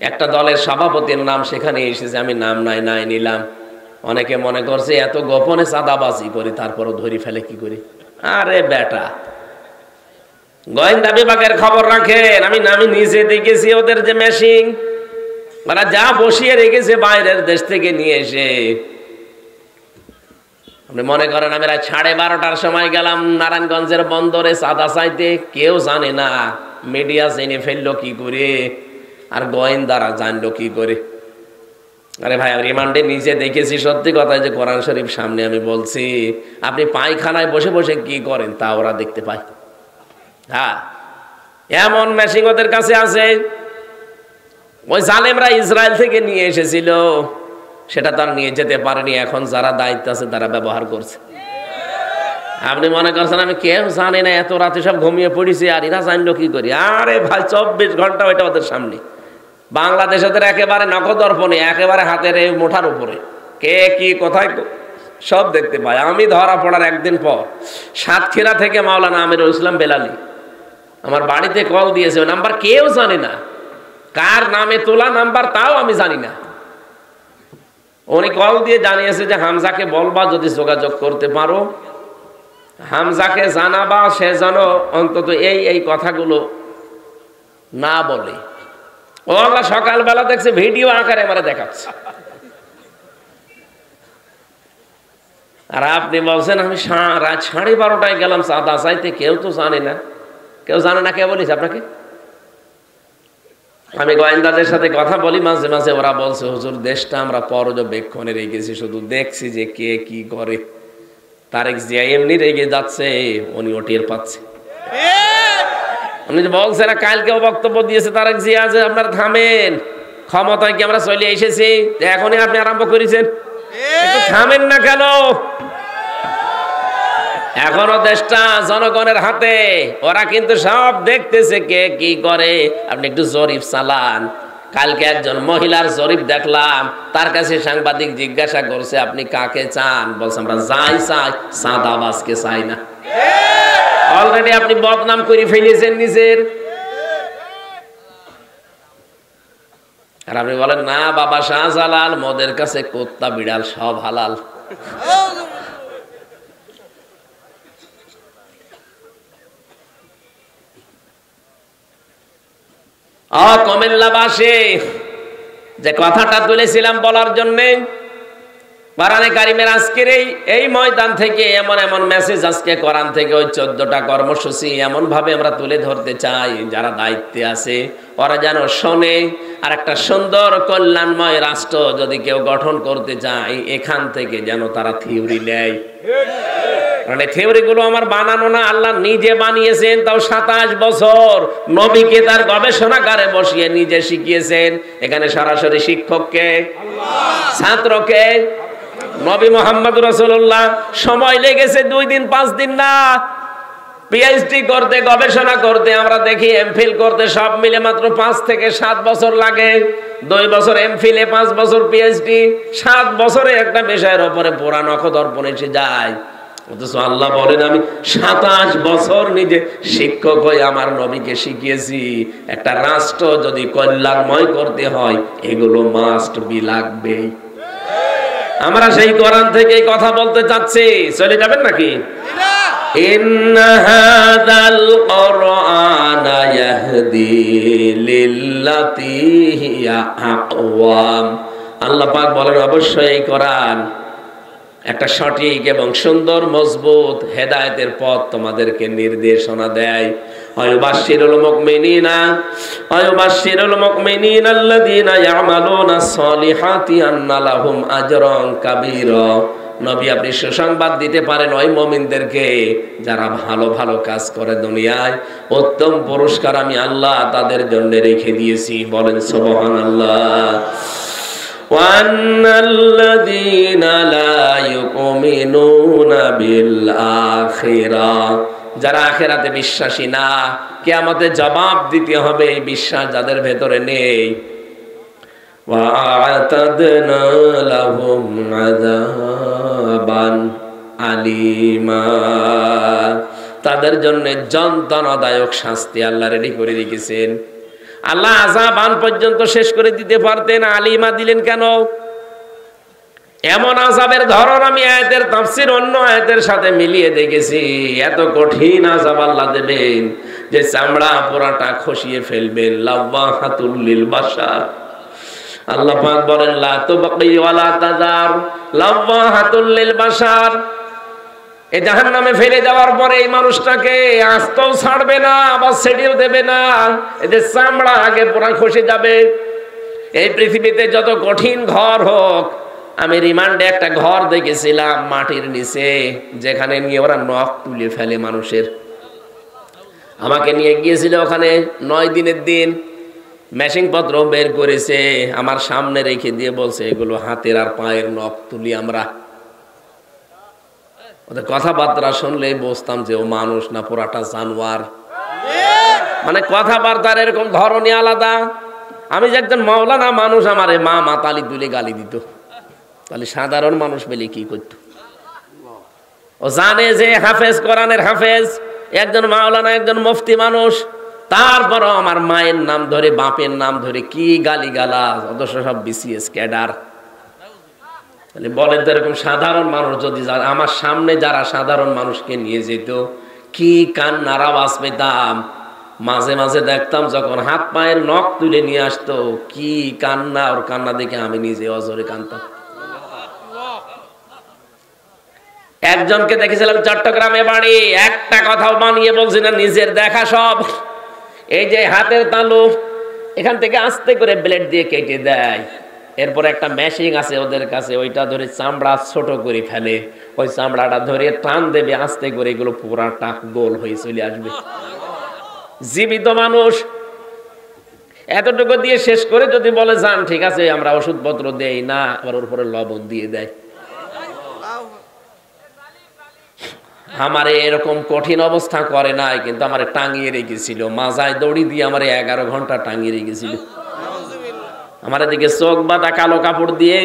একটা দলের সভাপতির নাম সেখানে এসেছে, আমি নাম নাই নিলাম। অনেকে মনে করছে এত গোপনে চাঁদাবাজি করি তারপরও ধরি ফেলে কি করি। আরে বেটা, গোয়েন্দা বিভাগের খবর রাখেন। আমি নিজে দেখেছি ওদের যে মেশিন ওরা যা বসিয়ে রেখেছে বাইরের দেশ থেকে নিয়ে এসে। আপনি মনে করেন আমি রাত 12:30টার সময় গেলাম নারায়ণগঞ্জের বন্দরে চাঁদা চাইতে, কেউ জানে না। মিডিয়া জেনে ফেললো কি করে, আর গোয়েন্দারা জানলো কি করে? আরে ভাই, রিমান্ডে নিচে দেখেছি সত্যি কথা, যে কোরআন শরীফ সামনে আমি বলছি, আপনি পায়খানায় বসে বসে কি করেন তা ওরা দেখতে পায়। হ্যাঁ, এমন মেশিন ওদের কাছে আছে। ওই জালেমরা ইসরায়েল থেকে নিয়ে এসেছিল, সেটা তার নিয়ে যেতে পারেনি, এখন যারা দায়িত্ব আছে তারা ব্যবহার করছে। আপনি মনে করছেন আমি কেউ জানি না, এত রাতে সব ঘুমিয়ে পড়েছি আর এরা জানলো কি করি? আরে ভাই, 24 ঘন্টা ওইটা ওদের সামনে। বাংলাদেশ ওদের একেবারে নখদর্পণে, একেবারে হাতের এই মুঠার উপরে, কে কি কোথায় সব দেখতে পায়। আমি ধরা পড়ার একদিন পর সাতক্ষীরা থেকে মাওলানা আমিরুল ইসলাম বেলালি আমার বাড়িতে কল দিয়েছে। ওই নাম্বার কেউ জানে না, কার নামে তোলা নাম্বার তাও আমি জানি না। উনি কল দিয়ে জানিয়েছে যে হামজাকে বলবা যদি যোগাযোগ করতে পারো, হামজাকে জানাবা সে যেন অন্তত এই এই কথাগুলো না বলে। ও আল্লাহ, সকালবেলা দেখছে ভিডিও আকারে আমারে দেখাচ্ছে, আর আপনি বলছেন আমি রাত 12:30টায় গেলাম চাঁদা চাইতে, কেউ তো জানে না। কেউ জানে না কে বলিস আপনাকে? আমি গোয়েন্দাদের সাথে কথা বলি মাঝে মাঝে, ওরা বলছে হুজুর দেশটা আমরা পর্যবেক্ষণে রেখেছি, শুধু দেখছি যে কে কি করে। তারেক জিয়া এমনি রেগে যাচ্ছে, উনিও টের পাচ্ছে। উনি যে বলছে না, কালকেও বক্তব্য দিয়েছে তারেক জিয়া যে আপনারা থামেন, ক্ষমতায় কি আমরা চলে এসেছি, এখনই আপনি আরম্ভ করেছেন, একটু থামেন না কেন? এখনো দেশটা জনগণের হাতে, ওরা কিন্তু সব দেখতেছে কে কি করে। আপনি একটু জরিপ চালান। কালকে একজন মহিলার জরিপ দেখলাম, তার কাছে সাংবাদিক জিজ্ঞাসা করছে আপনি কাকে চান? বলছে আমরা যাই চাই, চাঁদাবাজকে চাই না। অলরেডি আপনি বদনাম করে ফেলেছেন নিজের। আর আপনি বলেন না বাবা শাহজালাল, মদের কাছে কুত্তা বিড়াল সব হালাল। কুমিল্লাবাসী, যে কথাটা তুলেছিলাম বলার জন্য, কোরআনে কারিমের আজকের এই ময়দান থেকে এমন এমন মেসেজ আজকে কোরআন থেকে ওই 14টা কর্মসূচি এমন ভাবে আমরা তুলে ধরতে চাই, যারা দায়িত্বে আছে ওরা যেন শোনে। আর একটা সুন্দর কল্যাণময় রাষ্ট্র যদি কেউ গঠন করতে চায়, এখান থেকে যেন তারা থিওরি নেয়। মানে থিওরি গুলো আমার বানানো না, আল্লাহ নিজে বানিয়েছেন, তাও 27 বছর নবীকে তার গবেষণাগারে বসিয়ে নিজে শিখিয়েছেন। এখানে সরাসরি শিক্ষককে, ছাত্রকে নবী মুহাম্মদ রাসূলুল্লাহ। সময় লেগেছে 2 দিন 5 দিন না, পিএইচডি করতে, গবেষণা করতে, আমরা দেখি এমফিল করতে সব মিলে মাত্র 5 থেকে 7 বছর লাগে। 2 বছর এমফিলে, 5 বছর পিএইচডি, 7 বছরে একটা বিষয়ের উপরে পুরা নখদর্পণ এসে যায়। অথচ আল্লাহ বলেন আমি 27 বছর নিজে শিক্ষক হয়ে আমার নবীকে শিখিয়েছি। একটা রাষ্ট্র যদি কল্যাণময় করতে হয়, এগুলো মাস্ট বি লাগবে। আমরা সেই কোরআন থেকেই কথা বলতে চাচ্ছি, চলে যাবেন নাকি? ইন্না হাযাল কুরআনা ইয়াহদি লিল্লাতী হিয়া আকওয়াম। আল্লাহ পাক বলেন অবশ্যই এই কোরআন একটা সঠিক এবং সুন্দর মজবুত হেদায়েতের পথ তোমাদেরকে নির্দেশনা দেয়। আয়ুবাশশিরুল মুমিনিনা আল্লাযীনা ইয়ামালুনাস সালিহাতি আন্না লাহুম আজরান কাবীরা। নবী আপনি সুসংবাদ দিতে পারেন ওই মুমিনদেরকে যারা ভালো ভালো কাজ করে দুনিয়ায়, উত্তম পুরস্কার আমি আল্লাহ তাদের জন্য রেখে দিয়েছি। বলেন সুবহানাল্লাহ। ওয়ান্নাল্লাযীনা লা ইউমিনুনা বিল আখিরাহ, যারা আখিরাতে বিশ্বাসী না, কিয়ামতে জবাব দিতে হবে, এই বিশ্বাস যাদের ভেতরে নেই। ওয়া'আতাদনা লাহুম আযাবান আলীমা, তাদের জন্য যন্ত্রণাদায়ক শাস্তি আল্লাহ রেডি করে রেখেছেন। আল্লাহ আযাবান পর্যন্ত শেষ করে দিতে পারতেন, আলিমা দিলেন কেন? এমন আযাবের ধরন আমি আয়াতের তাফসীর অন্য আয়াতের সাথে মিলিয়ে দেখেছি। এত কঠিন আযাব আল্লাহ দেবেন যে চামড়া পুরাটা খসিয়ে ফেলবেন। লাওয়াহাতুল লিল বাশার, আল্লাহ পাক বলেন লা তুবকি ওয়ালা তাযার, লাওয়াহাতুল লিল বাশার। এই জাহান্নামে ফেলে যাওয়ার পরে এই মানুষটাকে আস্তেও ছাড়বে না, আবার ছেড়েও দেবে না। এদের চামড়া আগে পুরা খসে যাবে। এই পৃথিবীতে যত কঠিন ঘর হোক, আমি রিমান্ডে একটা ঘর দেখেছিলাম মাটির নিচে, যেখানে নিয়ে ওরা নখ তুলে ফেলে মানুষের। আমাকে নিয়ে গিয়েছিল ওখানে 9 দিনের দিন। মেশিন পত্র বের করেছে, আমার সামনে রেখে দিয়ে বলছে এগুলো হাতের আর পায়ের নখ তুলি আমরা। ওদের কথাবার্তা শুনলে বুঝতাম যে ও মানুষ না পুরাটা জানোয়ার। মানে কথাবার্তার এরকম ধরনই আলাদা। আমি যে একজন মাওলানা মানুষ, আমার মা মাতালি তুলে গালি দিত, তাহলে সাধারণ মানুষ পেলে কি করত? ও জানে যে হাফেজ, কোরআনের হাফেজ, একজন মাওলানা, একজন মুফতি মানুষ, তারপরও আমার মায়ের নাম ধরে, বাপের নাম ধরে কি গালি গালাজ, অথচ সব বিসিএস ক্যাডার। তাহলে বলেন তো, এরকম সাধারণ মানুষ যদি আমার সামনে যারা সাধারণ মানুষকে নিয়ে যেত, কি কান্নার আওয়াজ পেতাম। মাঝে মাঝে দেখতাম যখন হাত পায়ের নখ তুলে নিয়ে আসতো, কি কান্না, ওর কান্না দেখে আমি নিজে অজরে কাঁদতাম। একজনকে দেখেছিলাম চট্টগ্রামে বাড়ি, একটা কথাও বানিয়ে বলছি না, নিজের দেখা সব। এই যে হাতের তালু, এখান থেকে আস্তে করে ব্লেড দিয়ে কেটে দেয়, এরপর একটা মেশিন আছে ওদের কাছে, ওইটা ধরে চামড়া ছোট করে ফেলে, ওই চামড়াটা ধরে টান দেবে আস্তে করে, এগুলো পুরাটা গোল হয়ে চলে আসবে। জীবিত মানুষ এতটুকু দিয়ে শেষ করে যদি বলে যান ঠিক আছে আমরা ওষুধপত্র দেই না, আবার ওর উপরে লবণ দিয়ে দেয়। আমারে এরকম কঠিন অবস্থা করে নাই, কিন্তু আমারে টাঙিয়ে রেখেছিল, মাজায় দড়ি দিয়ে আমারে 11 ঘন্টা টাঙিয়ে রেখেছিল। আমার এদিকে চোখ বাঁধা কালো কাপড় দিয়ে,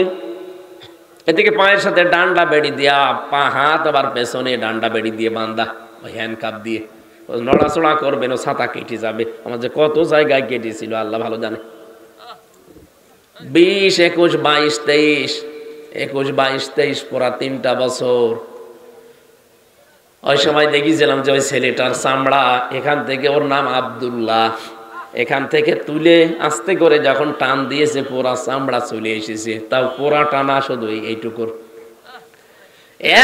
এদিকে পায়ের সাথে ডান্ডা বেড়ি দিয়া, পা হাত আবার পেছনে ডান্ডা বেড়ি দিয়ে বাঁধা, ওই হ্যান্ডকাপ দিয়ে নড়াচড়া করবেন, ও ছাতা কেটে যাবে। আমার যে কত জায়গায় কেটেছিল আল্লাহ ভালো জানে। 20, 21, 22, 23, 21, 22, 23 পুরা 3টা বছর। ওই সময় দেখেছিলাম যে ওই ছেলেটার চামড়া এখান থেকে, ওর নাম আব্দুল্লাহ, এখান থেকে তুলে আস্তে করে যখন টান দিয়েছে পুরা চামড়া চলে এসেছে, তাও পুরা টানা শুধু এইটুকুর।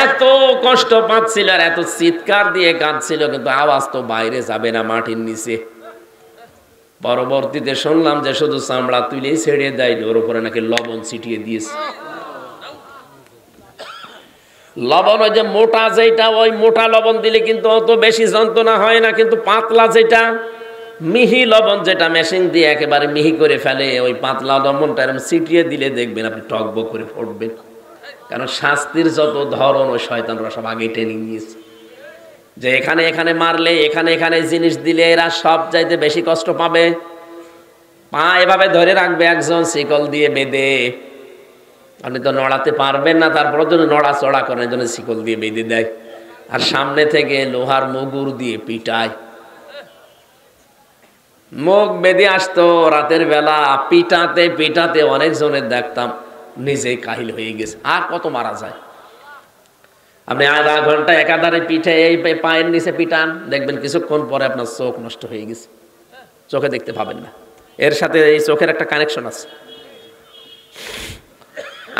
এত কষ্ট পাচ্ছিল আর এত চিৎকার দিয়ে কাঁদছিল, কিন্তু আওয়াজ তো বাইরে যাবে না মাটির নিচে। পরবর্তীতে শুনলাম যে শুধু চামড়া তুলে ছেড়ে দেয়, ওর উপরে নাকি লবণ ছিটিয়ে দিয়েছে। লবণ ওই যে মোটা যেটা, ওই মোটা লবণ দিলে কিন্তু অত বেশি যন্ত্রণা হয় না, কিন্তু পাতলা যেটা, মিহি লবণ যেটা মেশিন দিয়ে একেবারে মিহি করে ফেলে, ওই পাতলা লবণটা এরকম ছিটিয়ে দিলে দেখবেন আপনি টকবক করে ফুটবেন। কারণ শাস্তির যত ধরন ওই শয়তানরা সব আগে টেনে নিয়েছে, যে এখানে এখানে মারলে, এখানে এখানে জিনিস দিলে এরা সব চাইতে বেশি কষ্ট পাবে। পা এভাবে ধরে রাখবে একজন শিকল দিয়ে বেঁধে, আপনি তো নড়াতে পারবেন না, তারপর জন্য নড়াচড়া করার জন্য শিকল দিয়ে বেঁধে দেয়, আর সামনে থেকে লোহার মুগুর দিয়ে পিটায়। মুখ বেঁধে আসতো রাতের বেলা, পিটাতে পিটাতে অনেকজনের দেখতাম নিজেই কাহিল হয়ে গেছে। আর কত মারা যায়? আপনি আধা ঘন্টা একাধারে পিঠে এই পায়ের নিচে পিটান, দেখবেন কিছুক্ষণ পরে আপনার চোখ নষ্ট হয়ে গেছে, চোখে দেখতে পাবেন না। এর সাথে এই চোখের একটা কানেকশন আছে।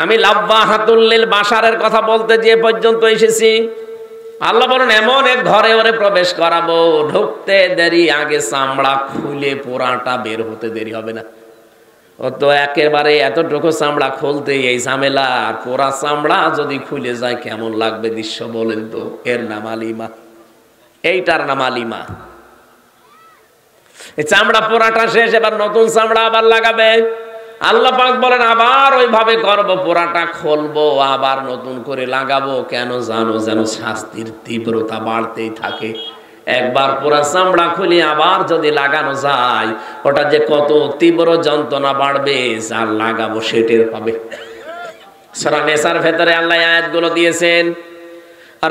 আমি লাব্বাহাতুল লিল বাশারের কথা বলতে যে পর্যন্ত এসেছি, আল্লাহ বলেন এমন এক ঘরে ওরে প্রবেশ করাবো, ঢুকতে দেরি, আগে চামড়া খুলে পোড়াটা বের হতে দেরি হবে না। ও তো একেবারে এতটুকু চামড়া খুলতে এই ঝামেলা, আর পোড়া চামড়া যদি খুলে যায় কেমন লাগবে দৃশ্য বলেন তো। এর নাম আলিমা, এইটার নাম আলিমা। এই চামড়া পোড়াটা শেষ, এবার নতুন চামড়া আবার লাগাবে। আল্লাহ পাক বলেন আবার ওইভাবে করবো, পোড়াটা খুলবো, আবার নতুন করে লাগাবো। কেন জানো? যেন শাস্তির তীব্রতা বাড়তেই থাকে। একবার পুরা চামড়া খুলে আবার যদি লাগানো যায়, ওটা যে কত তীব্র যন্ত্রণা বাড়বে, যার লাগাবো সেটের পাবে। সূরা নিসার ভেতরে আল্লাহ আয়াতগুলো দিয়েছেন।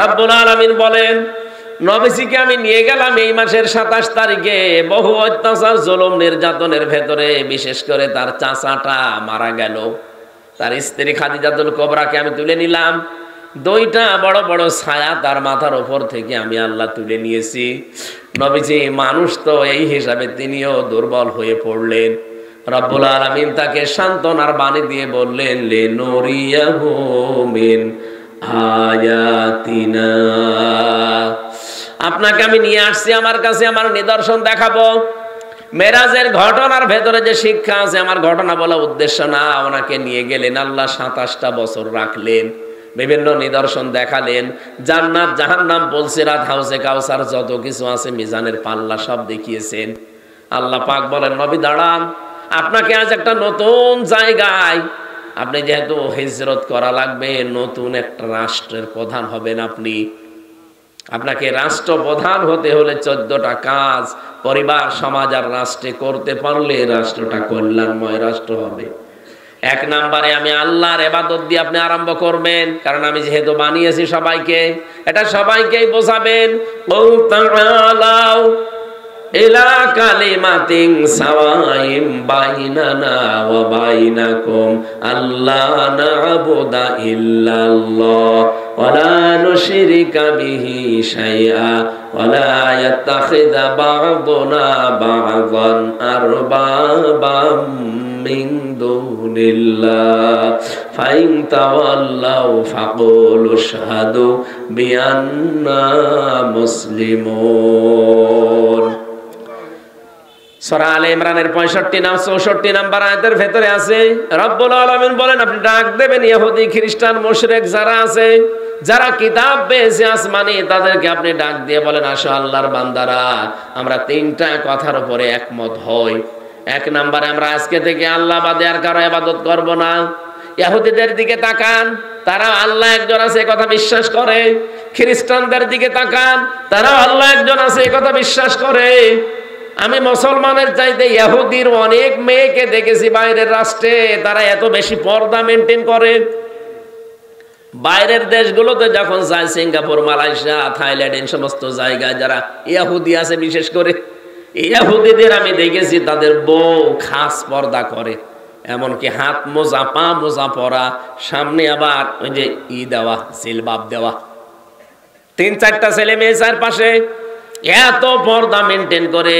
রব্বুল আলামিন বলেন, নবীজিকে আমি নিয়ে গেলাম এই মাসের 27 তারিখে, বহু অত্যাচার জুলুম নির্যাতনের ভেতরে, বিশেষ করে তার চাচাটা মারা গেল, তার স্ত্রী খাদিজাতুল কুবরাকে আমি তুলে নিলাম। 2টা বড় বড় ছায়া তার মাথার উপর থেকে আমি আল্লাহ তুলে নিয়েছি। নবীজি মানুষ তো, এই হিসাবে তিনিও দুর্বল হয়ে পড়লেন। রব্বুল আলামিন তাকে সান্ত্বনার বাণী দিয়ে বললেন, লিনুরিয়াহু মিন আয়াতিনা, আপনাকে আমি নিয়ে আসছি আমার কাছে, আমার নিদর্শন দেখাবো। মেরাজের ঘটনার ভেতরে যে শিক্ষা আছে, আমার ঘটনা বলা উদ্দেশ্য না। ওনাকে নিয়ে গেলেন, আল্লাহ 27টা বছর রাখলেন, বিভিন্ন নিদর্শন দেখালেন, জান্নাত জাহান্নাম, পুলসিরাত, হাউজে কাউসার, যত কিছু আছে, মিজানের পাল্লা সব দেখিয়েছেন। আল্লাহ পাক বলেন, নবী দাঁড়ান, আপনাকে আজ একটা নতুন জায়গায়, আপনি যেহেতু হিজরত করা লাগবে, নতুন একটা রাষ্ট্রের প্রধান হবেন আপনি। আপনাকে রাষ্ট্রপ্রধান হতে হলে 14টা কাজ পরিবার, সমাজ আর রাষ্ট্রে করতে পারলে রাষ্ট্রটা কল্যাণময় রাষ্ট্র হবে। 1 নম্বরে আমি আল্লাহর ইবাদত দিয়ে আপনি আরম্ভ করবেন, কারণ আমি যেহেতু বানিয়েছি সবাইকে, এটা সবাইকেই বোঝাবেন। কুল তাআলাউ ইলা কালিমাতিন সাওয়াইম বাইনানা ওয়া বাইনাকুম আল্লা না'বুদা ইল্লাল্লাহ ওয়া লা নুশরিকা বিহি শাইআ ওয়া লা ইয়াত্তাখিযা বা'দুনা বা'দান আরবাবাম মিন দুনিল্লাহ ফাইন তাওয়াল্লাউ ফাকুলু আশহাদু বিআন্না মুসলিমুন। সূরা আলে ইমরানের 64 নাম্বার আয়াতের ভেতরে আছে, রব্বুল আলামিন বলেন, আপনি ডাক দেবেন ইহুদি, খ্রিস্টান, মুশরিক যারা আছে, যারা কিতাব পেয়েছে আসমানি, তাদেরকে আপনি ডাক দিয়ে বলেন, আসো আল্লাহর বান্দারা, আমরা 3টা কথার উপরে একমত হই। 1 নম্বরে আমরা আজকে থেকে আল্লাহ বাদে আর কারো ইবাদত করব না। ইহুদিদের দিকে তাকান, তারা আল্লাহ একজন আছে এই কথা বিশ্বাস করে। খ্রিস্টানদের দিকে তাকান, তারা আল্লাহ একজন আছে এই কথা বিশ্বাস করে। আমি মুসলমানের চাইতে ইহুদির অনেক মেয়েকে দেখেছি বাইরের রাষ্ট্রে, তারা এত বেশি পর্দা মেনটেন করে। বাইরের দেশগুলোতে যখন যায়, সিঙ্গাপুর, মালয়েশিয়া, থাইল্যান্ড, এই সমস্ত জায়গায় যারা ইহুদি আছে, বিশেষ করে ইহুদিদের আমি দেখেছি তাদের বউ খাস পর্দা করে, এমনকি হাত মোজা, পা মোজা পরা, সামনে আবার ওই যে দেওয়া, জিলবাব দেওয়া, 3-4টা ছেলে মেয়ে চারপাশে, এত পর্দা মেনটেন করে।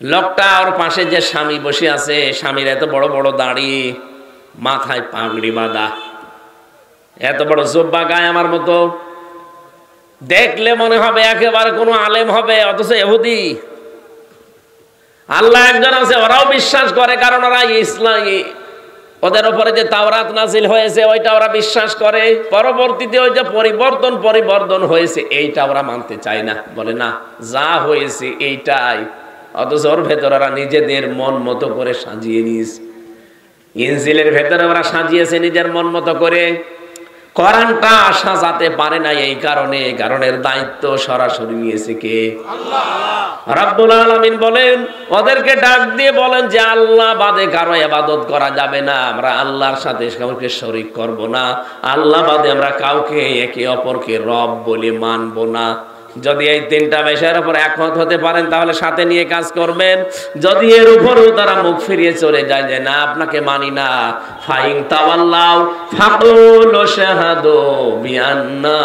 লোকটা ওর পাশে যে স্বামী বসে আছে, স্বামীর এত বড় বড় দাড়ি, মাথায় পাগড়ি বাঁধা, এত বড় জুব্বা গায়ে, আমার মতো দেখলে মনে হবে একেবারে কোনো আলেম হবে, অথচ ইহুদি। আল্লাহ একজন আছে, ওরাও বিশ্বাস করে, কারণ ওরা ইসলামী, ওদের উপরে যে তাওরাত নাজিল হয়েছে ওইটা ওরা বিশ্বাস করে। পরবর্তীতে ওই যে পরিবর্তন হয়েছে এইটা ওরা মানতে চায় না, বলে না যা হয়েছে এইটাই। অথচ ওর ভেতরে ওরা নিজেদের মন মতো করে সাজিয়ে নিয়েছে। ইনজিলের ভেতরে ওরা সাজিয়েছে নিজের মন মতো করে, কোরআনটা সাজাতে পারে না। এই কারণের দায়িত্ব সরাসরি নিয়েছে কে? আল্লাহ। রাব্বুল আলামিন বলেন, ওদেরকে ডাক দিয়ে বলেন যে আল্লাহ বাদে কারো ইবাদত করা যাবে না, আমরা আল্লাহর সাথে কাউকে শরীক করব না, আল্লাহ বাদে আমরা কাউকে একে অপরকে রব বলে মানব না। যদি এই 3টা বিষয়ের উপর একমত হতে পারেন তাহলে সাথে নিয়ে কাজ করবেন। যদি এর উপরেও তারা মুখ ফিরিয়ে চলে যায় যে না আপনাকে মানি না, ফাইন তাওয়াল্লাউ ফাকুলু শাহাদু বিআন্না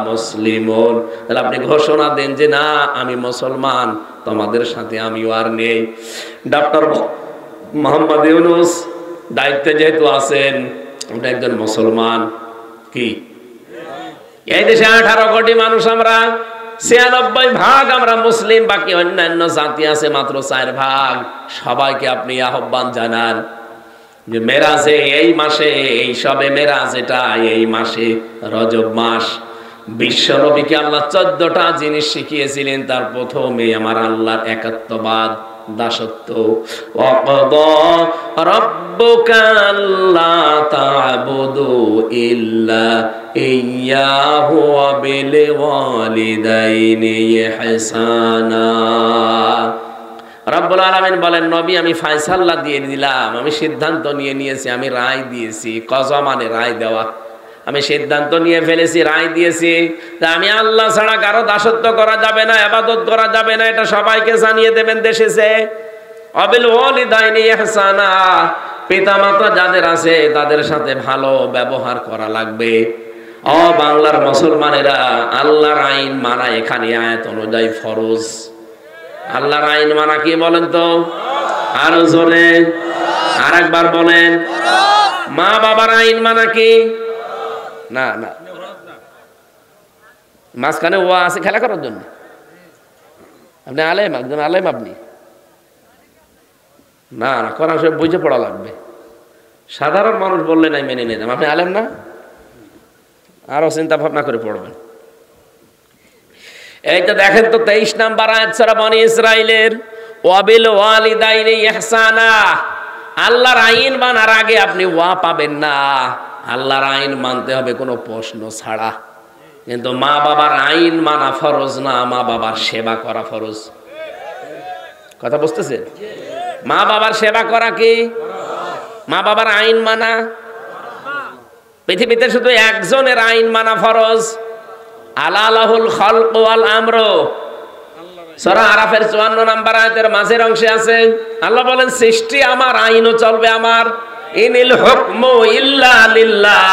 মুসলিমুন, তাহলে আপনি ঘোষণা দেন যে না আমি মুসলমান, তোমাদের সাথে আমিও আর নেই। ডক্টর মোহাম্মদ ইউনূস দায়িত্বে যেহেতু আছেন, আপনি একজন মুসলমান, কি এই দেশে 18 কোটি মানুষ, আমরা 96% আমরা মুসলিম, বাকি অন্যান্য জাতি আছে মাত্র 4%। সবাইকে আপনি আহ্বান জানান যে মেরাজে এই মাসে, এই সবে মেরাজ, এটা এই মাসে রজব মাস, বিশ্ব নবীকে আল্লাহ 14টা জিনিস শিখিয়েছিলেন। তার প্রথমে আমার আল্লাহর একাত্মবাদ, দাসত্ব। ওয়াকাদা রাব্বুকা আল্লা তা'বুদু ইল্লা ইয়্যাহু ওয়া বিল ওয়ালিদাইনি ইহসানা। রব্বুল আলামিন বলেন, নবী আমি ফয়সালা দিয়ে দিলাম, আমি সিদ্ধান্ত নিয়ে নিয়েছি, আমি রায় দিয়েছি। কজা মানে রায় দেওয়া, আমি সিদ্ধান্ত নিয়ে ফেলেছি, রায় দিয়েছি, আমি আল্লাহ ছাড়া কারো দাসত্ব করা যাবে না, ইবাদত করা যাবে না, এটা সবাইকে জানিয়ে দেবেন দেশে যে। অবিল ওয়ালিদাইনি ইহসানা, পিতামাতা যাদের আছে তাদের সাথে ভালো ব্যবহার করা লাগবে। ও বাংলার মুসলমানেরা, আল্লাহর আইন মানা এখানে আয়াত অনুযায়ী ফরজ। আল্লাহর আইন মানা কি বলেন তো? আরো জোরে আরেকবার বলেন। মা বাবার আইন মানা কি? না না, মাঝখানে ও আছে খেলা করার জন্য। আপনি আলেম, একজন আলেম, আপনি না না, কোরআন শরীফ বুঝে পড়া লাগবে। সাধারণ মানুষ বললে নাই মেনে নিতাম। আপনি আলেম না, আরো চিন্তা ভাবনা করে পড়বেন। এই তো দেখেন তো 23 নাম্বার আয়াত সূরা বনি ইসরাইলের, ওয়াবিল ওয়ালিদাইনি ইহসানা। আল্লাহর আইন মানার আগে আপনি ওয়া পাবেন না। আল্লাহর আইন মানতে হবে কোনো প্রশ্ন ছাড়া। কিন্তু মা বাবার আইন মানা ফরজ না, মা বাবার সেবা করা ফরজ। কথা বুঝতেছেন? মা বাবার সেবা করা কি? মা বাবার আইন মানা। পৃথিবীতে শুধু একজনের আইন মানা ফরজ। আলালাহুল খালকু ওয়াল আমরু, সূরা আরাফের 54 নম্বর আয়াতের মাঝের অংশে আছে, আল্লাহ বলেন সৃষ্টি আমার, আইনও চলবে আমার। ইনিল হুকমু ইল্লা লিল্লাহ।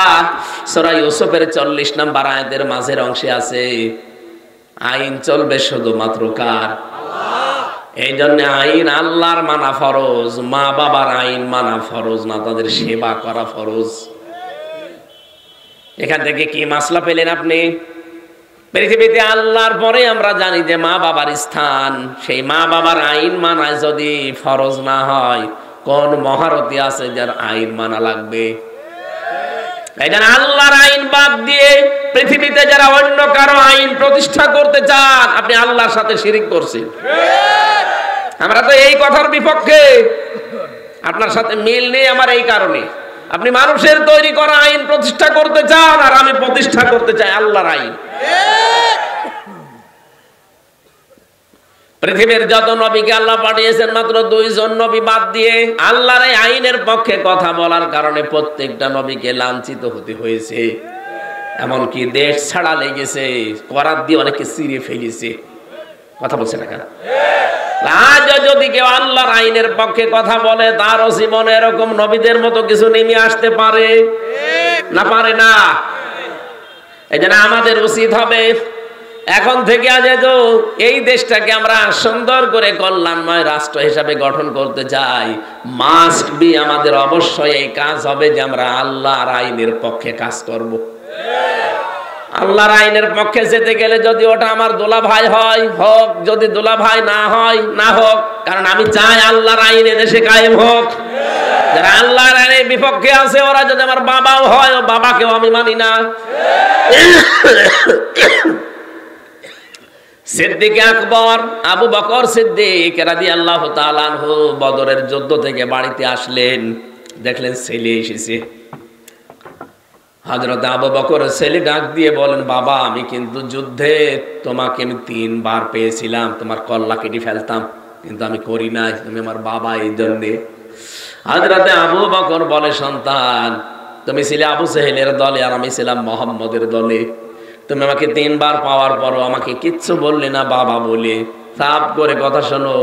সূরা ইউসুফের 40 নম্বর আয়াতের মাঝের অংশে আছে, আইন চলবে শুধুমাত্র কার? আল্লাহ। এই জন্য আইন আল্লাহর মানা ফরজ, মা বাবার আইন মানা ফরজ না, তাদের সেবা করা ফরজ। এখান থেকে কি মাসলা পেলেন আপনি? পৃথিবীতে আল্লাহর পরে আমরা জানি যে মা বাবার স্থান। সেই মা বাবার আইন মানা যদি ফরজ না হয়, কোন মহারতি আছে যার আইন মানা লাগবে? এই জন্য আল্লাহর আইন বাদ দিয়ে পৃথিবীতে যারা অন্য কারো আইন প্রতিষ্ঠা করতে চান, আপনি আল্লাহর সাথে শিরিক করছেন। আমরা তো এই কথার বিপক্ষে। আপনার সাথে মিল নেই আমার এই কারণে, আপনি মানুষের তৈরি করা আইন প্রতিষ্ঠা করতে চান, আর আমি প্রতিষ্ঠা করতে চাই আল্লাহর আইন। পৃথিবীর যত নবীকে আল্লাহ পাঠিয়েছেন, মাত্র 2 জন নবী বাদ দিয়ে আল্লাহর এই আইনের পক্ষে কথা বলার কারণে প্রত্যেকটা নবীকে লাঞ্ছিত হতে হয়েছে। এমনকি দেশ ছাড়া লেগেছে, করাত দিয়ে অনেকে চিরে ফেলেছে। কথা বলছে না কেন? আজ যদি কেউ আল্লাহর আইনের পক্ষে কথা বলে, তারও জীবনে এরকম নবীদের মতো কিছু নেমে আসতে পারে না? পারে না। এই জন্য আমাদের উচিত হবে এখন থেকে, আজ তো এই দেশটাকে আমরা সুন্দর করে কল্যাণময় রাষ্ট্র হিসাবে গঠন করতে চাই, মাস্ট বি আমাদের অবশ্যই এই কাজ হবে যে আমরা আল্লাহর আইনের পক্ষে কাজ করব। আল্লাহর আইনের পক্ষে যেতে গেলে যদি ওটা আমার দোলা ভাই হয় হোক, যদি দোলা ভাই না হয় না হোক, কারণ আমি চাই আল্লাহর আইন এদেশে কায়েম হোক। যারা আল্লাহর আইনের বিপক্ষে আছে, ওরা যদি আমার বাবাও হয়, ও বাবাকেও আমি মানি না। সিদ্দিক আকবর আবু বকর সিদ্দিক রাদিয়াল্লাহু তাআলা আনহু বদরের যুদ্ধ থেকে বাড়িতে আসলেন, দেখলেন ছেলে এসেছে। হযরত আবু বকর ছেলে ডাক দিয়ে বলেন, বাবা আমি কিন্তু যুদ্ধে তোমাকে আমি 3 বার পেয়েছিলাম, তোমার কল্লা কেটে ফেলতাম, কিন্তু আমি করি নাই, তুমি আমার বাবা, এই জন্যে। হযরত আবু বকর বলে, সন্তান তুমি ছিলে আবু সেহেলের দলে, আর আমি ছিলাম মুহাম্মদের দলে। তুমি আমাকে 3 বার পাওয়ার পরও আমাকে কিচ্ছু বললে না বাবা বলে। সাফ করে কথা শোনো,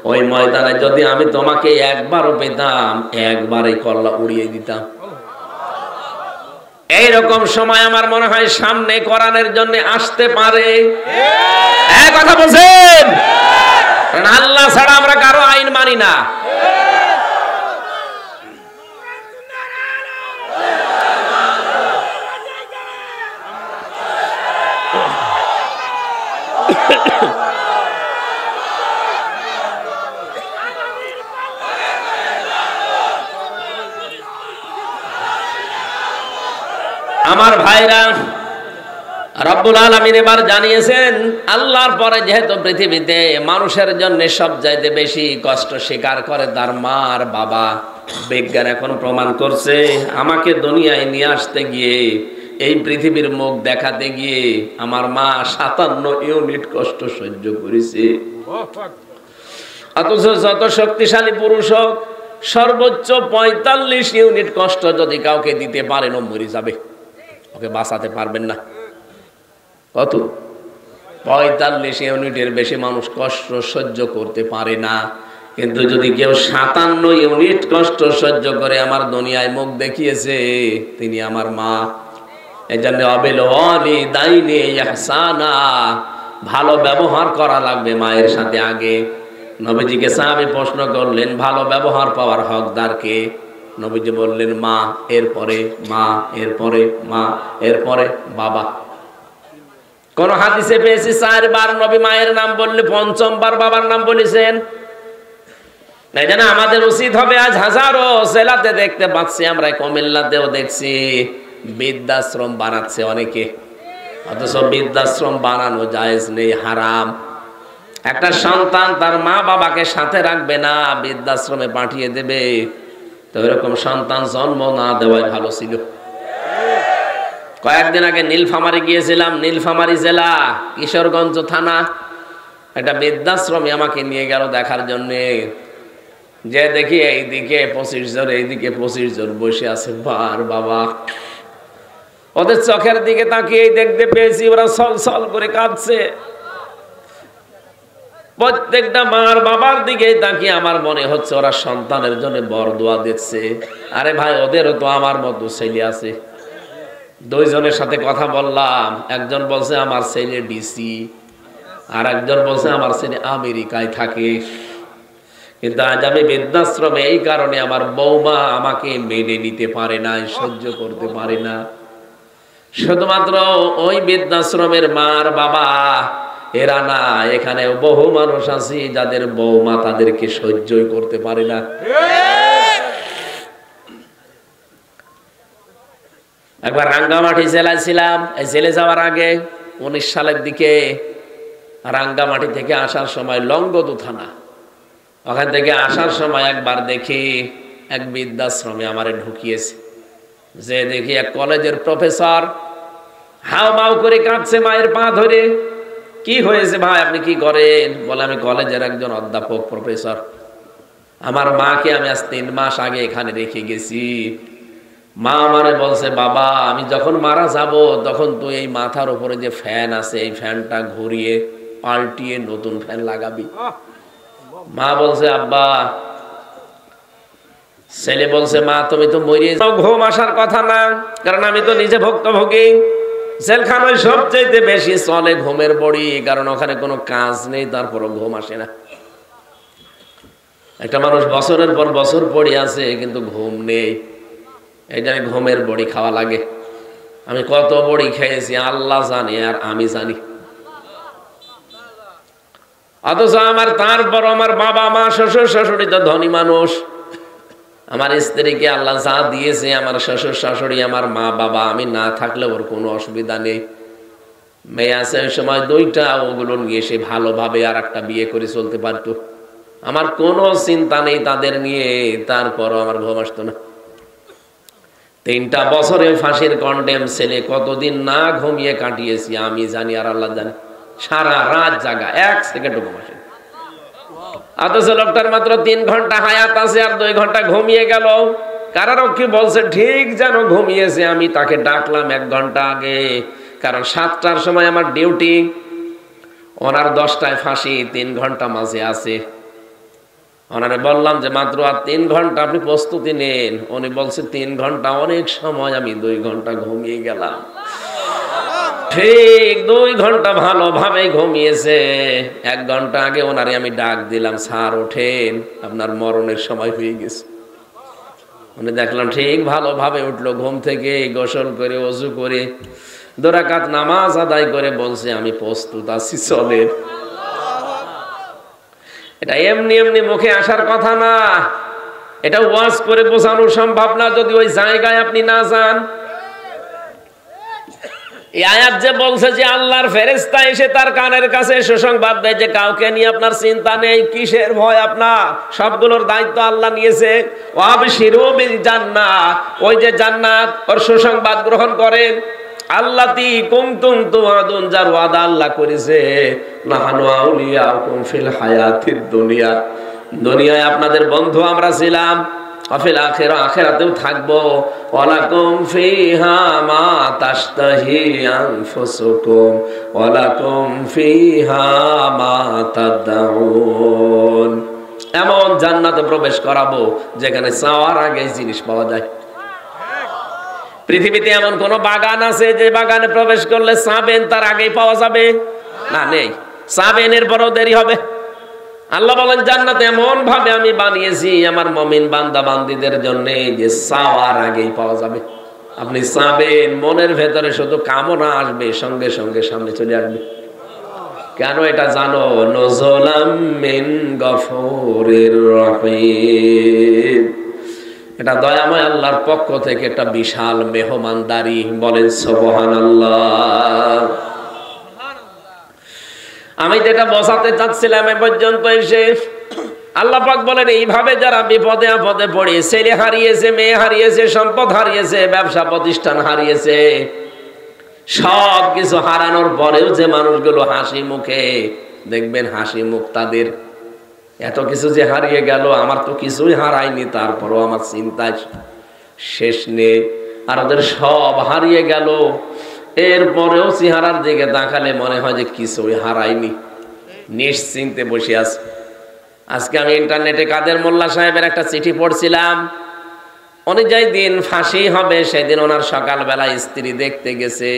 ওই ময়দানে যদি আমি তোমাকে একবারও পেতাম, একবারই কল্লা উড়িয়ে দিতাম। এইরকম সময় আমার মনে হয় সামনে কোরআনের জন্য আসতে পারে। এক কথা বলছেন, কারণ আল্লাহ ছাড়া আমরা কারো আইন মানি না। আমার ভাইরা, রব্বুল আলামিন এবার জানিয়েছেন, আল্লাহর পরে যেহেতু পৃথিবীতে মানুষের জন্য সবচাইতে বেশি কষ্ট স্বীকার করে তার মা আর বাবা। বিজ্ঞান এখন প্রমাণ করছে, আমাকে দুনিয়ায় নিয়ে আসতে গিয়ে, এই পৃথিবীর মুখ দেখাতে গিয়ে আমার মা 57 ইউনিট কষ্ট সহ্য করেছে। অথচ যত শক্তিশালী পুরুষ হোক, সর্বোচ্চ 45 ইউনিট কষ্ট যদি কাউকে দিতে পারেন, ও মরে যাবে, ওকে বাঁচাতে পারবেন না। কত? 45 ইউনিটের বেশি মানুষ কষ্ট সহ্য করতে পারে না। কিন্তু যদি কেউ 57 ইউনিট কষ্ট সহ্য করে আমার দুনিয়ায় মুখ দেখিয়েছে, তিনি আমার মা। এই জন্য অবিল ওয়ালিদাইনি ইহসানা, ভালো ব্যবহার করা লাগবে মায়ের সাথে আগে। নবীজিকে সাহাবী প্রশ্ন করলেন, ভালো ব্যবহার পাওয়ার হকদার কে? নবীজি বললেন মা, এরপরে মা, এরপরে মা, এরপরে বাবা। কোন হাদিসে পেয়েছি 4 বার নবী মায়ের নাম বললে 5ম বার বাবার নাম বলেছেন। এই জন্য আমাদের উচিত হবে, আজ হাজারো জেলাতে দেখতে পাচ্ছি আমরা, কুমিল্লাতেও দেখছি বৃদ্ধাশ্রম বানাচ্ছে অনেকে, অথচ বৃদ্ধাশ্রম বানানো জায়েজ নেই, হারাম। একটা সন্তান তার মা বাবাকে সাথে রাখবে না, বৃদ্ধাশ্রমে পাঠিয়ে দেবে, তো এরকম সন্তান জন্ম না দেওয়াই ভালো ছিল। কয়েকদিন আগে নীলফামারী গিয়েছিলাম, নীলফামারী জেলা কিশোরগঞ্জ থানা, একটা বৃদ্ধাশ্রমে আমাকে নিয়ে গেল দেখার জন্যে। যে দেখি এইদিকে 25 জন, এইদিকে 25 জন বসে আছে, বার বাবা। ওদের চোখের দিকে তাকিয়ে দেখতে পেয়েছি ওরা ছলছল করে কাঁদছে। প্রত্যেকটা মার বাবার দিকে তাকিয়ে আমার মনে হচ্ছে ওরা সন্তানের জন্য বরদোয়া দিচ্ছে। আরে ভাই, ওদেরও তো আমার মতো ছেলে আছে। দুইজনের সাথে কথা বললাম, একজন বলছে আমার ছেলে ডিসি, আর একজন বলছে আমার ছেলে আমেরিকায় থাকে। কিন্তু আজ আমি বৃদ্ধাশ্রমে এই কারণে আমার বৌমা আমাকে মেনে নিতে পারে না, সহ্য করতে পারে না। শুধুমাত্র ওই বৃদ্ধাশ্রমের মার বাবা এরা না, এখানে বহু মানুষ আছে যাদের বৌমা তাদেরকে সহ্যই করতে পারে না। একবার রাঙ্গামাটি জেলায় ছিলাম, এই জেলে যাওয়ার আগে 19 সালের দিকে। রাঙ্গামাটি থেকে আসার সময় লংগদু থানা, ওখান থেকে আসার সময় একবার দেখি এক বৃদ্ধাশ্রমে আমারে ঢুকিয়েছে। যে দেখি এক কলেজের প্রফেসর হাও মাও করে কাঁদছে মায়ের পা ধরে। কি হয়েছে ভাই, আপনি কি করেন? বলে আমি কলেজের একজন অধ্যাপক, প্রফেসর। আমার মাকে আমি আজ 3 মাস আগে এখানে রেখে গেছি। মা আমারে বলছে, বাবা আমি যখন মারা যাব তখন তুই এই মাথার উপরে যে ফ্যান আছে এই ফ্যানটা ঘুরিয়ে পাল্টিয়ে নতুন ফ্যান লাগাবি। মা বলছে আব্বা, ছেলে বলছে মা তুমি তো মরিয়ে যাও, ঘুম আসার কথা না, কারণ আমি তো নিজে ভুক্তভোগী। জেলখানায় সবচাইতে বেশি চলে ঘুমের বড়ি, কারণ ওখানে কোনো কাজ নেই, তারপরও ঘুম আসে না। একটা মানুষ বছরের পর বছর পড়ে আছে কিন্তু ঘুম নেই, এই জন্য ঘুমের বড়ি খাওয়া লাগে। আমি কত বড়ি খেয়েছি আল্লাহ জানে, আর আমি জানি। অথচ আমার তারপর আমার বাবা মা শ্বশুর শাশুড়ি তো ধনী মানুষ। আমার স্ত্রীকে আল্লাহ যা দিয়েছে, আমার শ্বশুর শাশুড়ি, আমার মা বাবা, আমি না থাকলে ওর কোনো অসুবিধা নেই। মেয়ে আছে ওই সময় 2টা, ওগুলো নিয়ে সে ভালোভাবে আর একটা বিয়ে করে চলতে পারতো। আমার কোনো চিন্তা নেই তাদের নিয়ে, তারপরও আমার ঘুম আসতো না। 3টা বছরে ফাঁসির কন্ডেম ছেলে কতদিন না ঘুমিয়ে কাটিয়েছি আমি জানি, আর আল্লাহ জানে। সারা রাত জাগা, 1 সেকেন্ড ঘুম আসে। অথচ লোকটার মাত্র 3 ঘন্টা হায়াত আছে, আর 2 ঘন্টা ঘুমিয়ে গেল। কারারক্ষী বলছে ঠিক যেন ঘুমিয়েছে। আমি তাকে ডাকলাম 1 ঘন্টা আগে, কারণ 7টার সময় আমার ডিউটি, ওনার 10টায় ফাঁসি, 3 ঘন্টা মাঝে আছে। ওনারে বললাম যে মাত্র আর 3 ঘন্টা, আপনি প্রস্তুতি নেন। উনি বলছে 3 ঘন্টা অনেক সময়, আমি 2 ঘন্টা ঘুমিয়ে গেলাম। ঠিক 2 ঘন্টা ভালোভাবে ঘুমিয়েছে। 1 ঘন্টা আগে ওনারে আমি ডাক দিলাম, স্যার ওঠেন, আপনার মরণের সময় হয়ে গেছে। উনি দেখলাম ঠিক ভালোভাবে উঠলো ঘুম থেকে, গোসল করে ওযু করে 2 রাকাত নামাজ আদায় করে বলছে আমি প্রস্তুত আছি, চলেন। এটা এমনি এমনি মুখে আসার কথা না, এটা ওয়াজ করে বোঝানো সম্ভব না যদি ওই জায়গায় আপনি না যান। এই আয়াত যে বলছে যে আল্লাহর ফেরেশতা এসে তার কানের কাছে সুসংবাদ দেয় যে কাউকে নিয়ে আপনার চিন্তা নেই, কিসের ভয় আপনার, সবগুলোর দায়িত্ব আল্লাহ নিয়েছে। ওয়াবশিরু বিল জান্নাহ, ওই যে জান্নাত, ওর সুসংবাদ গ্রহণ করেন। আল্লাতি কুনতুম তুআদুন, যার ওয়াদা আল্লাহ করেছে। নাহানু আউলিয়াউকুম ফিল হায়াতিদ দুনিয়া, দুনিয়ায় আপনাদের বন্ধু আমরা ছিলাম। আফিল আখিরা, আখিরাতেও থাকবো। ওয়ালাকুম ফিহা মা তাশতাহি আনফুসুকুম ওয়ালাকুম ফিহা মা তাদউন, এমন জান্নাতে প্রবেশ করাবো যেখানে চাওয়ার আগে জিনিস পাওয়া যায়। পৃথিবীতে এমন কোন বাগান আছে যে বাগানে প্রবেশ করলে চাবেন তার আগেই পাওয়া যাবে? না, নেই। চাবেন এরপরও দেরি হবে। আল্লাহ বলেন জান্নাত এমন ভাবে আমি বানিয়েছি আমার মুমিন বান্দা বান্দীদের জন্য যে চাওয়ার আগেই পাওয়া যাবে। আপনি চাবেন, মনের ভেতরে শুধু কামনা আসবে, সঙ্গে সঙ্গে সামনে চলে আসবে। কেন এটা জানো? নুজুলাম মিন গফুরির রহিম, এটা দয়াময় আল্লাহর পক্ষ থেকে একটা বিশাল মেহমানদারি। বলেন সুবহানাল্লাহ। আমি যেটা বোঝাতে চাচ্ছিলাম এ পর্যন্ত এসে, আল্লাহ পাক বলেন এইভাবে যারা বিপদে আপদে পড়ে, ছেলে হারিয়েছে, মেয়ে হারিয়েছে, সম্পদ হারিয়েছে, ব্যবসা প্রতিষ্ঠান হারিয়েছে, সব কিছু হারানোর পরেও যে মানুষগুলো হাসি মুখে, দেখবেন হাসি মুখ তাদের। এত কিছু যে হারিয়ে গেল, আমার তো কিছুই হারায়নি, তারপরও আমার চিন্তায় শেষ নেই। আর ওদের সব হারিয়ে গেল, এরপরেও চেহারার দিকে তাকালে মনে হয় যে কিছুই হারায়নি, নিশ্চিন্তে বসে আছে। আজকে আমি ইন্টারনেটে কাদের মোল্লা সাহেবের একটা চিঠি পড়ছিলাম। উনি যেই দিন ফাঁসি হবে সেদিন ওনার সকালবেলা স্ত্রী দেখতে গেছে,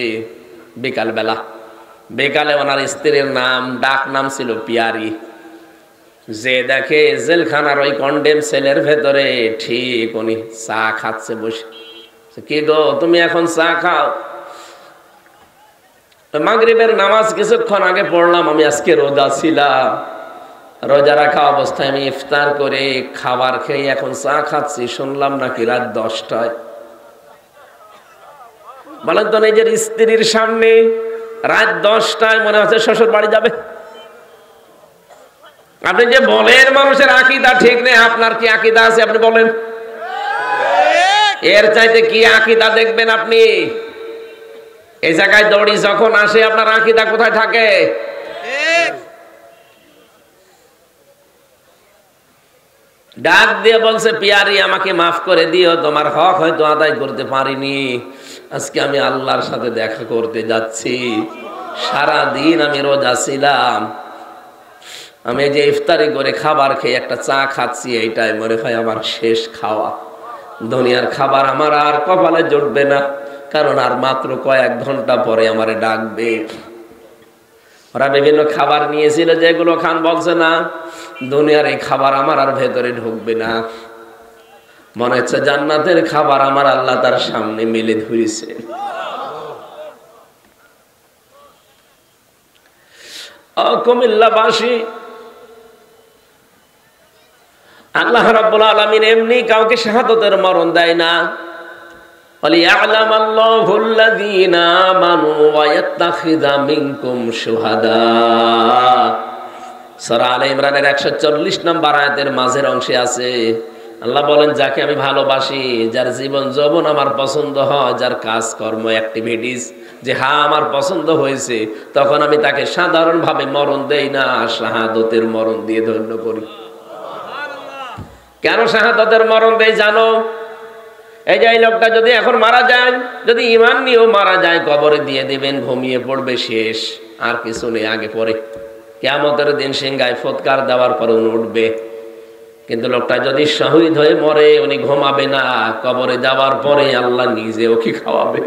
বিকালে ওনার স্ত্রীর নাম, ডাক নাম ছিল পিয়ারি। যে দেখে জেলখানার ওই কন্ডেম সেলের ভেতরে ঠিক উনি চা খাচ্ছে বসে। কি গো, তুমি এখন চা খাও? মাগরিবের নামাজ কিছুক্ষণ আগে পড়লাম, আমি আজকে রোজা ছিলাম, রোজা রাখা অবস্থায় আমি ইফতার করে খাবার খেয়ে এখন চা খাচ্ছি, শুনলাম নাকি রাত 10টায়। বলেন তো, নিজের স্ত্রীর সামনে রাত 10টায় মনে হচ্ছে শ্বশুর বাড়ি যাবে। আপনি যে বলেন মানুষের আকীদা ঠিক নেই, আপনার কি আকীদা আছে আপনি বলেন? এর চাইতে কি আকীদা দেখবেন আপনি? এই জায়গায় দড়ি যখন আসে আপনার আকীদা কোথায় থাকে? ডাক দিয়ে বলছে, পিয়ারি আমাকে মাফ করে দিও, তোমার হক হয়তো আদায় করতে পারিনি, আজকে আমি আল্লাহর সাথে দেখা করতে যাচ্ছি। সারা দিন আমি রোজা ছিলাম, আমি যে ইফতারি করে খাবার খেয়ে একটা চা খাচ্ছি, এইটাই মনে হয় আমার শেষ খাওয়া। দুনিয়ার খাবার আমার আর কপালে জুটবে না, কারণ আর মাত্র কয়েক ঘন্টা পরে আমারে ডাকবে। ওরা বিভিন্ন খাবার নিয়েছিল, যেগুলো খান বলছে না, দুনিয়ার এই খাবার আমার আর ভেতরে ঢুকবে না। মনে হচ্ছে জান্নাতের খাবার আমার আল্লাহ তার সামনে মেলে ধরেছে। কুমিল্লাবাসী, আল্লাহ রাব্বুল আলামিন এমনি কাউকে শাহাদাতের মরণ দেয় না। ওয়ালিয়া'লামাল্লাহু আল্লাযীনা আমানু ওয়া ইয়াত্তাখিযা মিনকুম শুহাদা। সূরা আলে ইমরানের 140 নম্বর আয়াতের মাঝের অংশে আছে, আল্লাহ বলেন, যাকে আমি ভালোবাসি, যার জীবন যৌবন আমার পছন্দ হয়, যার কাজকর্ম অ্যাক্টিভিটিস যে আমার পছন্দ হয়েছে, তখন আমি তাকে সাধারণভাবে মরণ দেই না, শাহাদাতের মরণ দিয়ে ধন্য করি। কেন শাহাদাতের মরণ দেই জানো? এই যে এই লোকটা যদি এখন মারা যায়, যদি ঈমান নিয়েও মারা যায়, কবরে দিয়ে দিবেন, ঘুমিয়ে পড়বে, শেষ, আর কিছু নেই আগে পরে। কিয়ামতের দিন সিংহায় ফুৎকার দেওয়ার পরে উনি উঠবে। কিন্তু লোকটা যদি শহীদ হয়ে মরে, উনি ঘুমাবে না, কবরে যাওয়ার পরে আল্লাহ নিজে ওকে খাওয়াবে।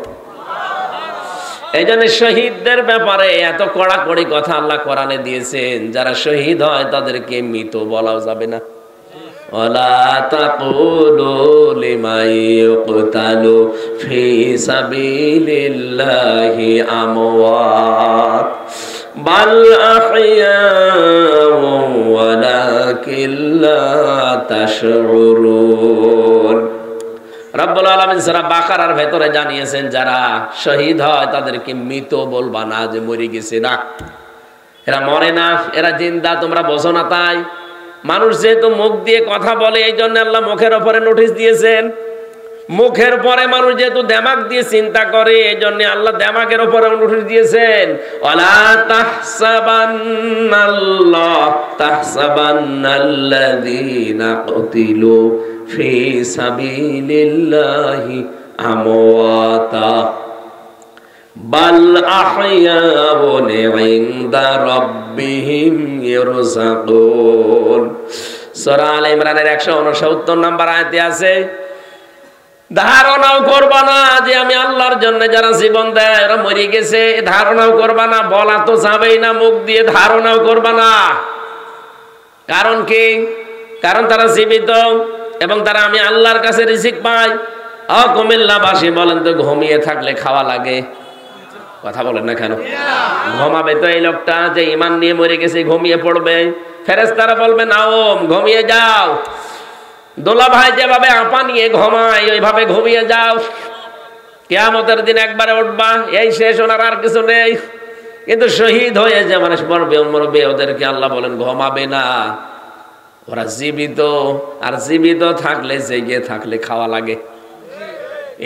এই জন্য শহীদদের ব্যাপারে এত কড়াকড়ি কথা আল্লাহ কোরআনে দিয়েছেন। যারা শহীদ হয় তাদেরকে মৃত বলাও যাবে না। ওয়ালা তাকুলু লিমান ইউকতালু ফি সাবিলিল্লাহি আমওয়াত বাল আহইয়াউ ওয়ালাকিন লা তাশউরুন। রব্বুল আলামিন সূরা বাকারার ভেতরে জানিয়েছেন, যারা শহীদ হয় তাদেরকে মৃত বলবা না, যে মরে গেছে, না, এরা মরে না, এরা জিন্দা, তোমরা বোঝো না। তাই মানুষ যেহেতু মুখ দিয়ে কথা বলে, এই জন্য আল্লাহ মুখের উপরে নোটিশ দিয়েছেন। মুখের পরে মানুষ যেহেতু দিমাগ দিয়ে চিন্তা করে, এই জন্য আল্লাহ দিমাগের উপরে নোটিশ দিয়েছেন, ওয়ালা তাহসাবান্নাল্লাযীনা কুতিলু ফি সাবিলিল্লাহি আমওয়াতা বাল আহইয়াউন ইনদা রাব্বিহিম ইরযাকুন। সূরা আলে ইমরানের 169 নম্বর আয়াতে আছে, ধারণাও করবা না যে আমি আল্লাহর জন্য যারা জীবন দেয় ওরা মরে গেছে, ধারণাও করবা না, বলা তো যাবেই না মুখ দিয়ে, ধারণাও করবা না। কারণ কি? কারণ তারা জীবিত এবং তারা আমি আল্লাহর কাছে রিজিক পাই। কুমিল্লাবাসী বলেন তো, ঘুমিয়ে থাকলে খাওয়া লাগে? কথা বলেন না কেন? ঘুমাবে তো এই লোকটা যে ঈমান নিয়ে মরে গেছে, ঘুমিয়ে পড়বে। ফেরেশতারা বলবে নাওম, ঘুমিয়ে যাও। দোলা ভাই যেভাবে আপা নিয়ে ঘুমায় ওইভাবে ঘুমিয়ে যাও, কিয়ামতের দিন একবারে উঠবা, এই শেষ, ওনার আর কিছু নেই। কিন্তু শহীদ হয়ে যে মানুষ মরবে ওদেরকে আল্লাহ বলেন ঘুমাবে না, ওরা জীবিত। আর জীবিত থাকলে, জেগে থাকলে খাওয়া লাগে।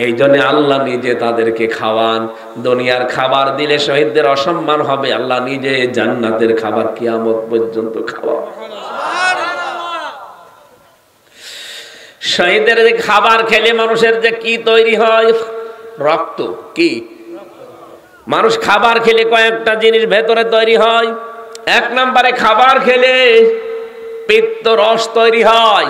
এই জন্য আল্লাহ নিজে তাদেরকে খাওয়ান। দুনিয়ার খাবার দিলে শহীদদের অসম্মান হবে, আল্লাহ নিজে জান্নাতের খাবার কিয়ামত পর্যন্ত খাওয়া। শহীদের যে খাবার খেলে মানুষের যে কি তৈরি হয়, রক্ত। কি মানুষ খাবার খেলে কয়েকটা জিনিস ভেতরে তৈরি হয়। এক নম্বরে খাবার খেলে পিত্ত রস তৈরি হয়।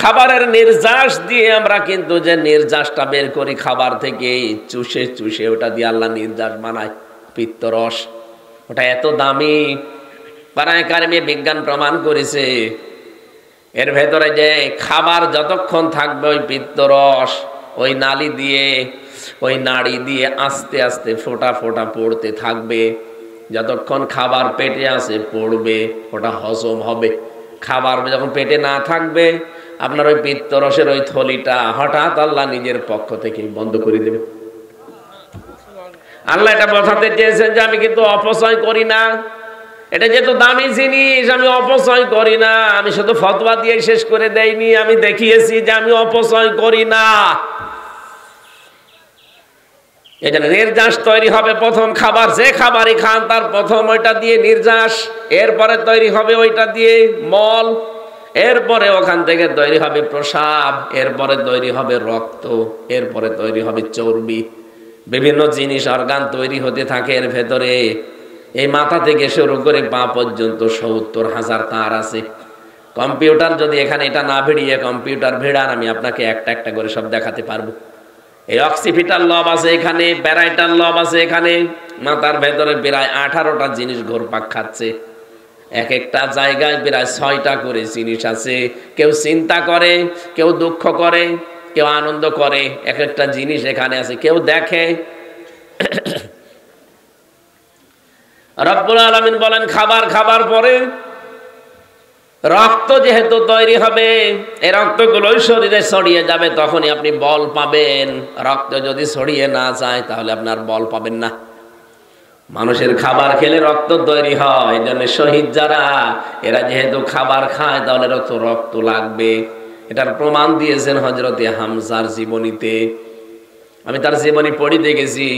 খাবারের নির্যাস দিয়ে আমরা কিন্তু যে নির্যাসটা বের করি খাবার থেকে, চুষে চুষে ওটা দিয়ে আল্লাহ নির্যাস বানায়, পিত্ত রস। ওটা এত দামি, পারায় কারিমে বিজ্ঞান প্রমাণ করেছে। এর ভেতরে যে খাবার যতক্ষণ থাকবে ওই পিত্ত রস ওই নালী দিয়ে, ওই নাড়ি দিয়ে আস্তে আস্তে ফোঁটা ফোঁটা পড়তে থাকবে। যতক্ষণ খাবার পেটে আসে পড়বে, ওটা হজম হবে। খাবার যখন পেটে না থাকবে, আপনার ওই পিত্তরসের ওই থলিটা হঠাৎ আল্লাহ নিজের পক্ষ থেকে বন্ধ করে দেবে। আল্লাহ এটা বোঝাতে চেয়েছেন যে আমি কিন্তু অপচয় করি না। এটা যেহেতু দামি জিনিস, আমি অপচয় করি না। আমি শুধু ফতোয়া দিয়ে শেষ করে দেইনি, আমি দেখিয়েছি যে আমি অপচয় করি না। এই জন্য নির্যাস তৈরি হবে প্রথম খাবার, যে খাবারই খান তার প্রথম ওইটা দিয়ে নির্যাস, এরপরে তৈরি হবে ওইটা দিয়ে মল, এরপরে ওখান থেকে তৈরি হবে প্রসাব, এরপরে তৈরি হবে রক্ত, এরপরে তৈরি হবে চর্বি। বিভিন্ন জিনিস অর্গান তৈরি হতে থাকে এর ভেতরে। এই মাথা থেকে শুরু করে পা পর্যন্ত ৭০,০০০ তার আছে। কম্পিউটার যদি এখানে এটা না ভিড়িয়ে কম্পিউটার ভিড়ান, আমি আপনাকে একটা একটা করে সব দেখাতে পারবো। এই অক্সিপিটাল লব আছে এখানে, প্যারাইটাল লব আছে এখানে। মাথার ভেতরে প্রায় 18টা জিনিস ঘুরপাক খাচ্ছে। এক একটা জায়গায় প্রায় 6টা করে জিনিস আছে। কেউ চিন্তা করে, কেউ দুঃখ করে, কেউ আনন্দ করে। এক একটা জিনিস এখানে আছে, কেউ দেখে। রব্বুল আলামিন বলেন খাবার খাবার পরে রক্ত যেহেতু তৈরি হবে, এই রক্তগুলোই শরীরে ছড়িয়ে যাবে, তখনই আপনি বল পাবেন। রক্ত যদি ছড়িয়ে না যায় তাহলে আপনার বল পাবেন না। মানুষের খাবার খেলে রক্ত তৈরি হয়। এই জন্য শহীদ যারা, এরা যেহেতু খাবার খায় তাহলে রক্ত লাগবে। এটার প্রমাণ দিয়েছেন হযরতে হামজার জীবনীতে। আমি তার জীবনী পড়িতে গেছি।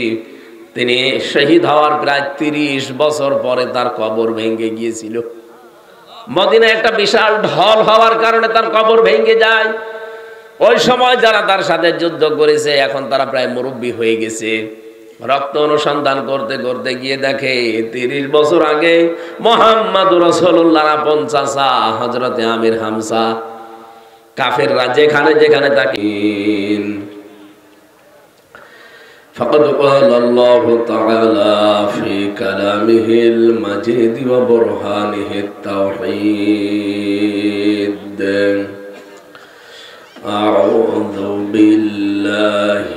তিনি শহীদ হওয়ার প্রায় 30 বছর পরে তার কবর ভেঙে গিয়েছিল। মদিনায় একটা বিশাল ঢল হওয়ার কারণে তার কবর ভেঙে যায়। ওই সময় যারা তার সাথে যুদ্ধ করেছে এখন তারা প্রায় মুরব্বী হয়ে গেছে। রক্ত অনুসন্ধান করতে করতে গিয়ে দেখে 30 বছর আগে মুহাম্মদুর রাসূলুল্লাহর আপন চাচা হযরতে আমির হামজা কাফেররা যেখানে যেখানে তাকিন। فقد قال الله تعالى في كلامه المجيد وبرهانه التوحيد. أعوذ بالله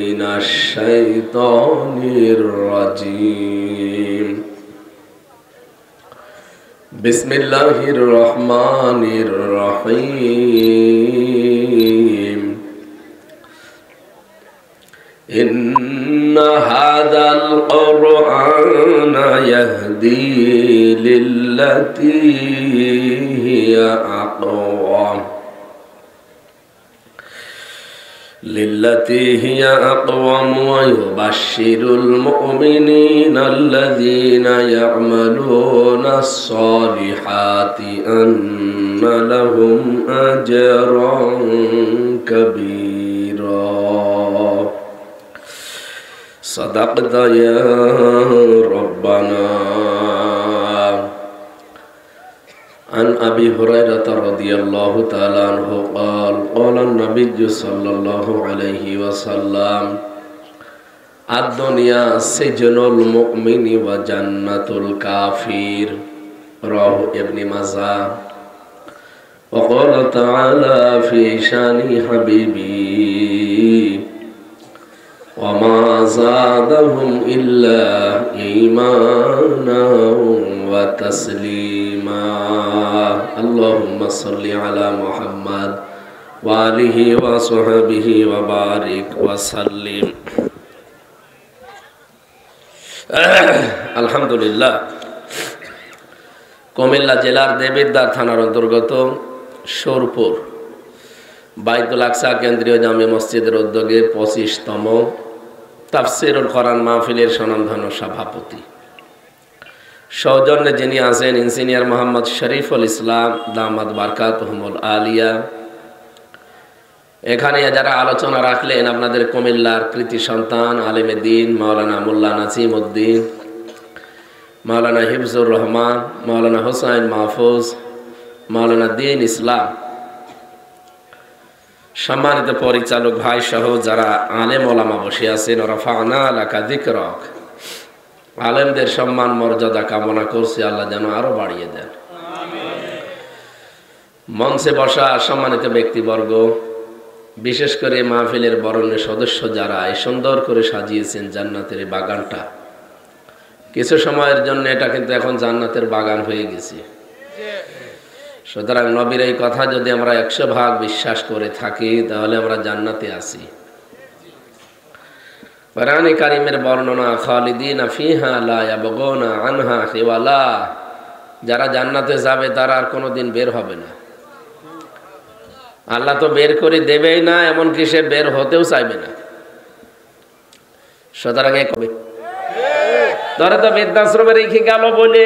من الشيطان الرجيم. بسم الله الرحمن الرحيم. إن هذا القرآن يهدي للتي هي أقوم ويبشر المؤمنين الذين يعملون الصالحات أن لهم أجرا كبيرا. صدقت يا ربنا. عن أبي هريرة رضي الله تعالى عنه قال قال النبي صلى الله عليه وسلم الدنيا سجن المؤمن وجنة الكافر. رواه ابن ماجه. وقال تعالى في شان حبيبي وما زادهم إلا إيمانا وتسليما اللهم صل على محمد وآله وصحبه وبارك وسلم আলহামদুলিল্লাহ। কুমিল্লা জেলার দেবিদ্বার থানার অন্তর্গত সোরপুর বাইতুল আকসা কেন্দ্রীয় জামে মসজিদের উদ্যোগে 25তম তাফসীরুল কোরআন মাহফিলের স্বনামধন্য সভাপতি, সৌজন্যে যিনি আছেন ইঞ্জিনিয়ার মোহাম্মদ শরীফুল ইসলাম দামাত বারকাতুহুমুল আলিয়া। এখানে যারা আলোচনা রাখলেন আপনাদের কুমিল্লার কৃতি সন্তান আলেমে দ্বীন মাওলানা মোল্লা নাসিম উদ্দিন, মাওলানা হিফজুর রহমান, মাওলানা হোসাইন মাহফুজ, মাওলানা দ্বীন ইসলাম, সম্মানিত পরিচালক ভাই সহ যারা আলেম ওলামা বসে আছেন, রাফা'না লাকা যিকরাক, আলেমদের সম্মান মর্যাদা কামনা করছি আল্লাহ যেন আরো বাড়িয়ে দেন। মঞ্চে বসা সম্মানিত ব্যক্তিবর্গ, বিশেষ করে মাহফিলের বরণ্য সদস্য যারা এই সুন্দর করে সাজিয়েছেন জান্নাতের বাগানটা, কিছু সময়ের জন্য এটা কিন্তু এখন জান্নাতের বাগান হয়ে গেছে। সুতরাং নবীর এই কথা যদি আমরা 100% বিশ্বাস করে থাকি তাহলে আমরা জান্নাতে আছি। কোরআনে কারীমের বর্ণনা খালিদিনা ফিহা লা ইয়াবগুনা আনহা হিওয়ালা, যারা জান্নাতে যাবে তারা আর কোনোদিন বের হবে না। আল্লাহ তো বের করে দেবেই না, এমনকি সে বের হতেও চাইবে না। সুতরাং ধরে তো বৃদ্ধাশ্রমে রেখে গেল বলে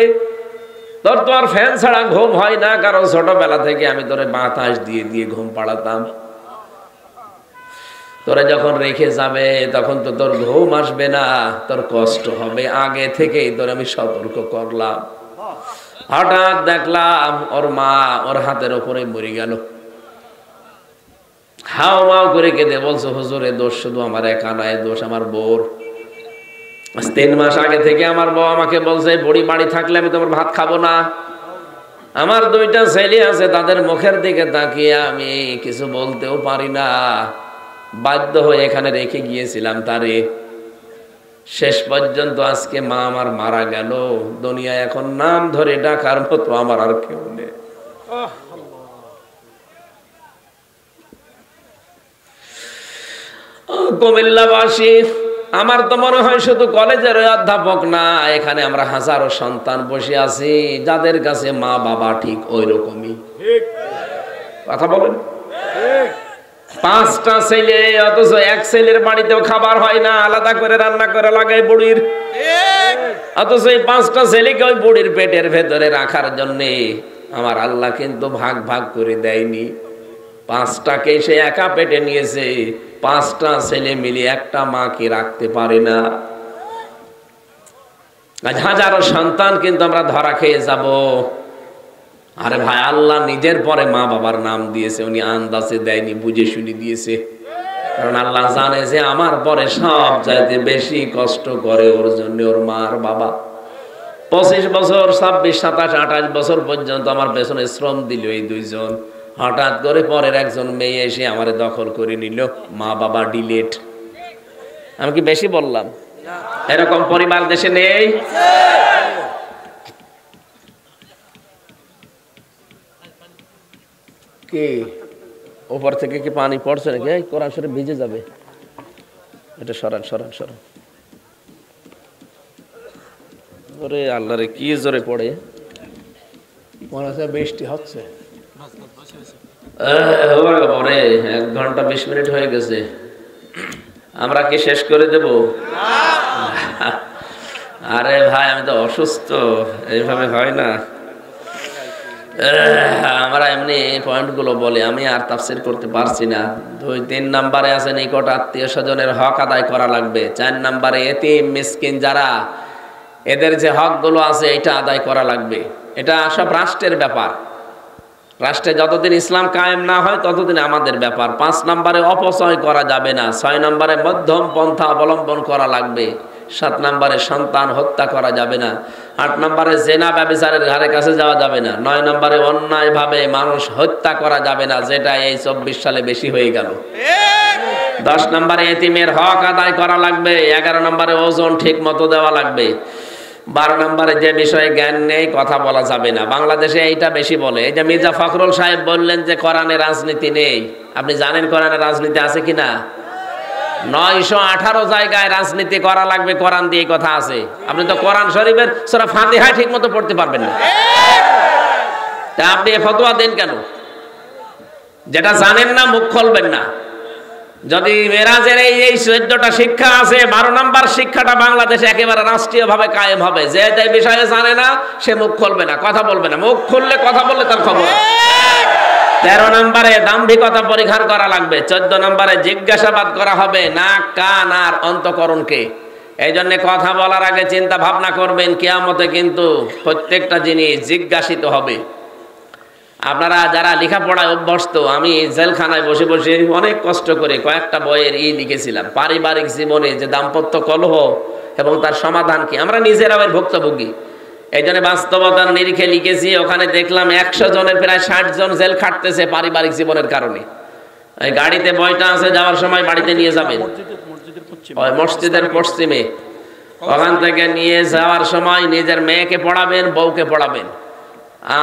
তোর তো আর ফ্যান ছাড়া ঘুম হয় না, কারণ ছোটবেলা থেকে আমি তোরে বাতাস দিয়ে দিয়ে ঘুম পাড়াতাম। তোরা যখন রেখে যাবে তখন তো তোর ঘুম আসবে না, তোর কষ্ট হবে। আগে থেকেই তোর আমি সতর্ক করলাম। হঠাৎ দেখলাম ওর মা ওর হাতের ওপরে মরে গেল, হাও মাও করে কেঁদে বলছো হুজুর এ দোষ শুধু আমার একা না, এ দোষ আমার বউর। 3 মাস আগে থেকে আমার বউ আমাকে বলছে বুড়ি বাড়ি থাকলে আমি তোমার ভাত খাবো না। আমার 2টা ছেলে আছে, তাদের মুখের দিকে তাকিয়ে আমি কিছু বলতেও পারি না, বাধ্য হয়ে এখানে রেখে গিয়েছিলাম তারে। শেষ পর্যন্ত আজকে মা আমার মারা গেল, দুনিয়া এখন নাম ধরে ডাকার মতো আমার আর কেউ নেই। কুমিল্লাবাসী, আমার তো মনে হয় শুধু কলেজের অধ্যাপক না, এখানে আমরা হাজারো সন্তান বসে আছি যাদের কাছে মা বাবা ঠিক ওই রকমই। কথা বলেন, 5টা ছেলে অথচ এক ছেলের বাড়িতেও খাবার হয় না, আলাদা করে রান্না করে লাগায় বুড়ির। অথচ এই 5টা ছেলেকে ওই বুড়ির পেটের ভেতরে রাখার জন্যে আমার আল্লাহ কিন্তু ভাগ ভাগ করে দেয়নি। 5টাকে সে একা পেটে নিয়েছে। 5টা ছেলে মিলে একটা মাকে রাখতে পারে না। আজ হাজারো সন্তান কিন্তু আমরা ধরা খেয়ে যাব। আরে ভাই, আল্লাহ নিজের পরে মা বাবার নাম দিয়েছে, উনি আন্দাজে দেয়নি, বুঝে শুনে দিয়েছে। কারণ আল্লাহ জানে যে আমার পরে সব চাইতে বেশি কষ্ট করে ওর জন্য ওর মা আর বাবা। 25 বছর 26, 27, 28 বছর পর্যন্ত আমার পেছনে শ্রম দিল এই 2জন। হঠাৎ করে পরের একজন মেয়ে এসে আমার দখল করে নিল, মা বাবা ডিলেট। আমি কি বেশি বললাম? এরকম পরিবার দেশে নেই? কি উপর থেকে কি পানি পড়ছে নাকি? কোরআন শরীফ ভিজে যাবে, এটা সরান সরান সরান। ওরে আল্লাহ রে, কি জোরে পড়ে, মনে হচ্ছে বৃষ্টি হচ্ছে। 1 ঘন্টা 20 মিনিট হয়ে গেছে, আমরা কি শেষ করে দেব? আরে ভাই, আমি তো অসুস্থ, এইভাবে হয় না। আমরা এমনি পয়েন্টগুলো বলে আমি আর তাফসীর করতে পারছি না। 2-3 নম্বরে আছে নিকট আত্মীয় স্বজনের হক আদায় করা লাগবে। 4 নম্বরে এতিম মিসকিন যারা, এদের যে হকগুলো আছে এটা আদায় করা লাগবে। এটা সব রাষ্ট্রের ব্যাপার। রাষ্ট্রে যতদিন ইসলাম কায়েম না হয় ততদিন আমাদের ব্যাপার। 5 নম্বরে অপচয় করা যাবে না। 6 নম্বরে মধ্যম পন্থা অবলম্বন করা লাগবে। 7 নম্বরে সন্তান হত্যা করা যাবে না। 8 নম্বরে জেনা ব্যভিচারের ধারে কাছে যাওয়া যাবে না। 9 নম্বরে অন্যায়ভাবে মানুষ হত্যা করা যাবে না, যেটা এই 24 সালে বেশি হয়ে গেল। 10 নম্বরে এতিমের হক আদায় করা লাগবে। 11 নম্বরে ওজন ঠিক মতো দেওয়া লাগবে। 12 নম্বরে যে বিষয়ে জ্ঞান নেই কথা বলা যাবে না। বাংলাদেশে এইটা বেশি বলে। এই যে মির্জা ফখরুল সাহেব বললেন যে কোরআনে রাজনীতি নেই, আপনি জানেন কোরআনে রাজনীতি আছে কিনা? 918 জায়গায় রাজনীতি করা লাগবে কোরআন দিয়ে কথা আছে। আপনি তো কোরআন শরীফের সূরা ফাতিহা ঠিক মতো পড়তে পারবেন না, তা আপনি ফতোয়া দেন কেন? যেটা জানেন না মুখ খুলবেন না। যদি মেরাজের এই 14টা শিক্ষা আছে, 12 নম্বর শিক্ষাটা বাংলাদেশে একেবারে রাষ্ট্রীয়ভাবে কায়েম হবে। যে বিষয়ে জানে না সে মুখ খুলবে না, কথা বলবে না। মুখ খুললে কথা বললে তার খবর। 13 নম্বরে দাম্ভিকতা পরিহার করা লাগবে। 14 নম্বরে জিজ্ঞাসাবাদ করা হবে নাক, কান আর অন্তঃকরণকে। এই জন্য কথা বলার আগে চিন্তা ভাবনা করবেন, কিয়ামতে কিন্তু প্রত্যেকটা জিনিস জিজ্ঞাসিত হবে। আপনারা যারা লেখাপড়ায় অভ্যস্ত, আমি জেলখানায় বসে বসে অনেক কষ্ট করে কয়েকটা বইয়ের লিখেছিলাম, পারিবারিক জীবনে যে দাম্পত্য কলহ এবং তার সমাধান কি। আমরা নিজেরাও এর ভুক্তভোগী, এই জন্য বাস্তবতার নিরিখে লিখেছি। ওখানে দেখলাম 100 জনের প্রায় 60 জন জেল খাটতেছে পারিবারিক জীবনের কারণে। এই গাড়িতে বইটা আছে, যাওয়ার সময় বাড়িতে নিয়ে যাবেন, মসজিদের পশ্চিমে। ওখান থেকে নিয়ে যাওয়ার সময় নিজের মেয়েকে পড়াবেন, বউকে পড়াবেন।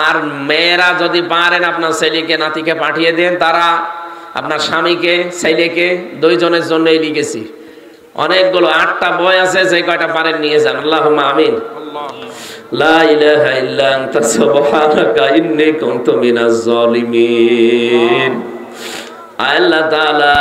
আর মেয়েরা যদি পারেন আপনার ছেলেকে নাতিকে পাঠিয়ে দেন, তারা আপনার স্বামীকে ছেলেকে 2 জনের জন্যই লিখেছি। অনেকগুলো 8টা বই আছে, যে কয়টা পারেন নিয়ে যান। আল্লাহুম্মা আমিন। লা ইলাহা ইল্লা আনতা সুবহানাকা ইন্নী কুনতু মিনাজ জালিমিন। আল্লাহ তাআলা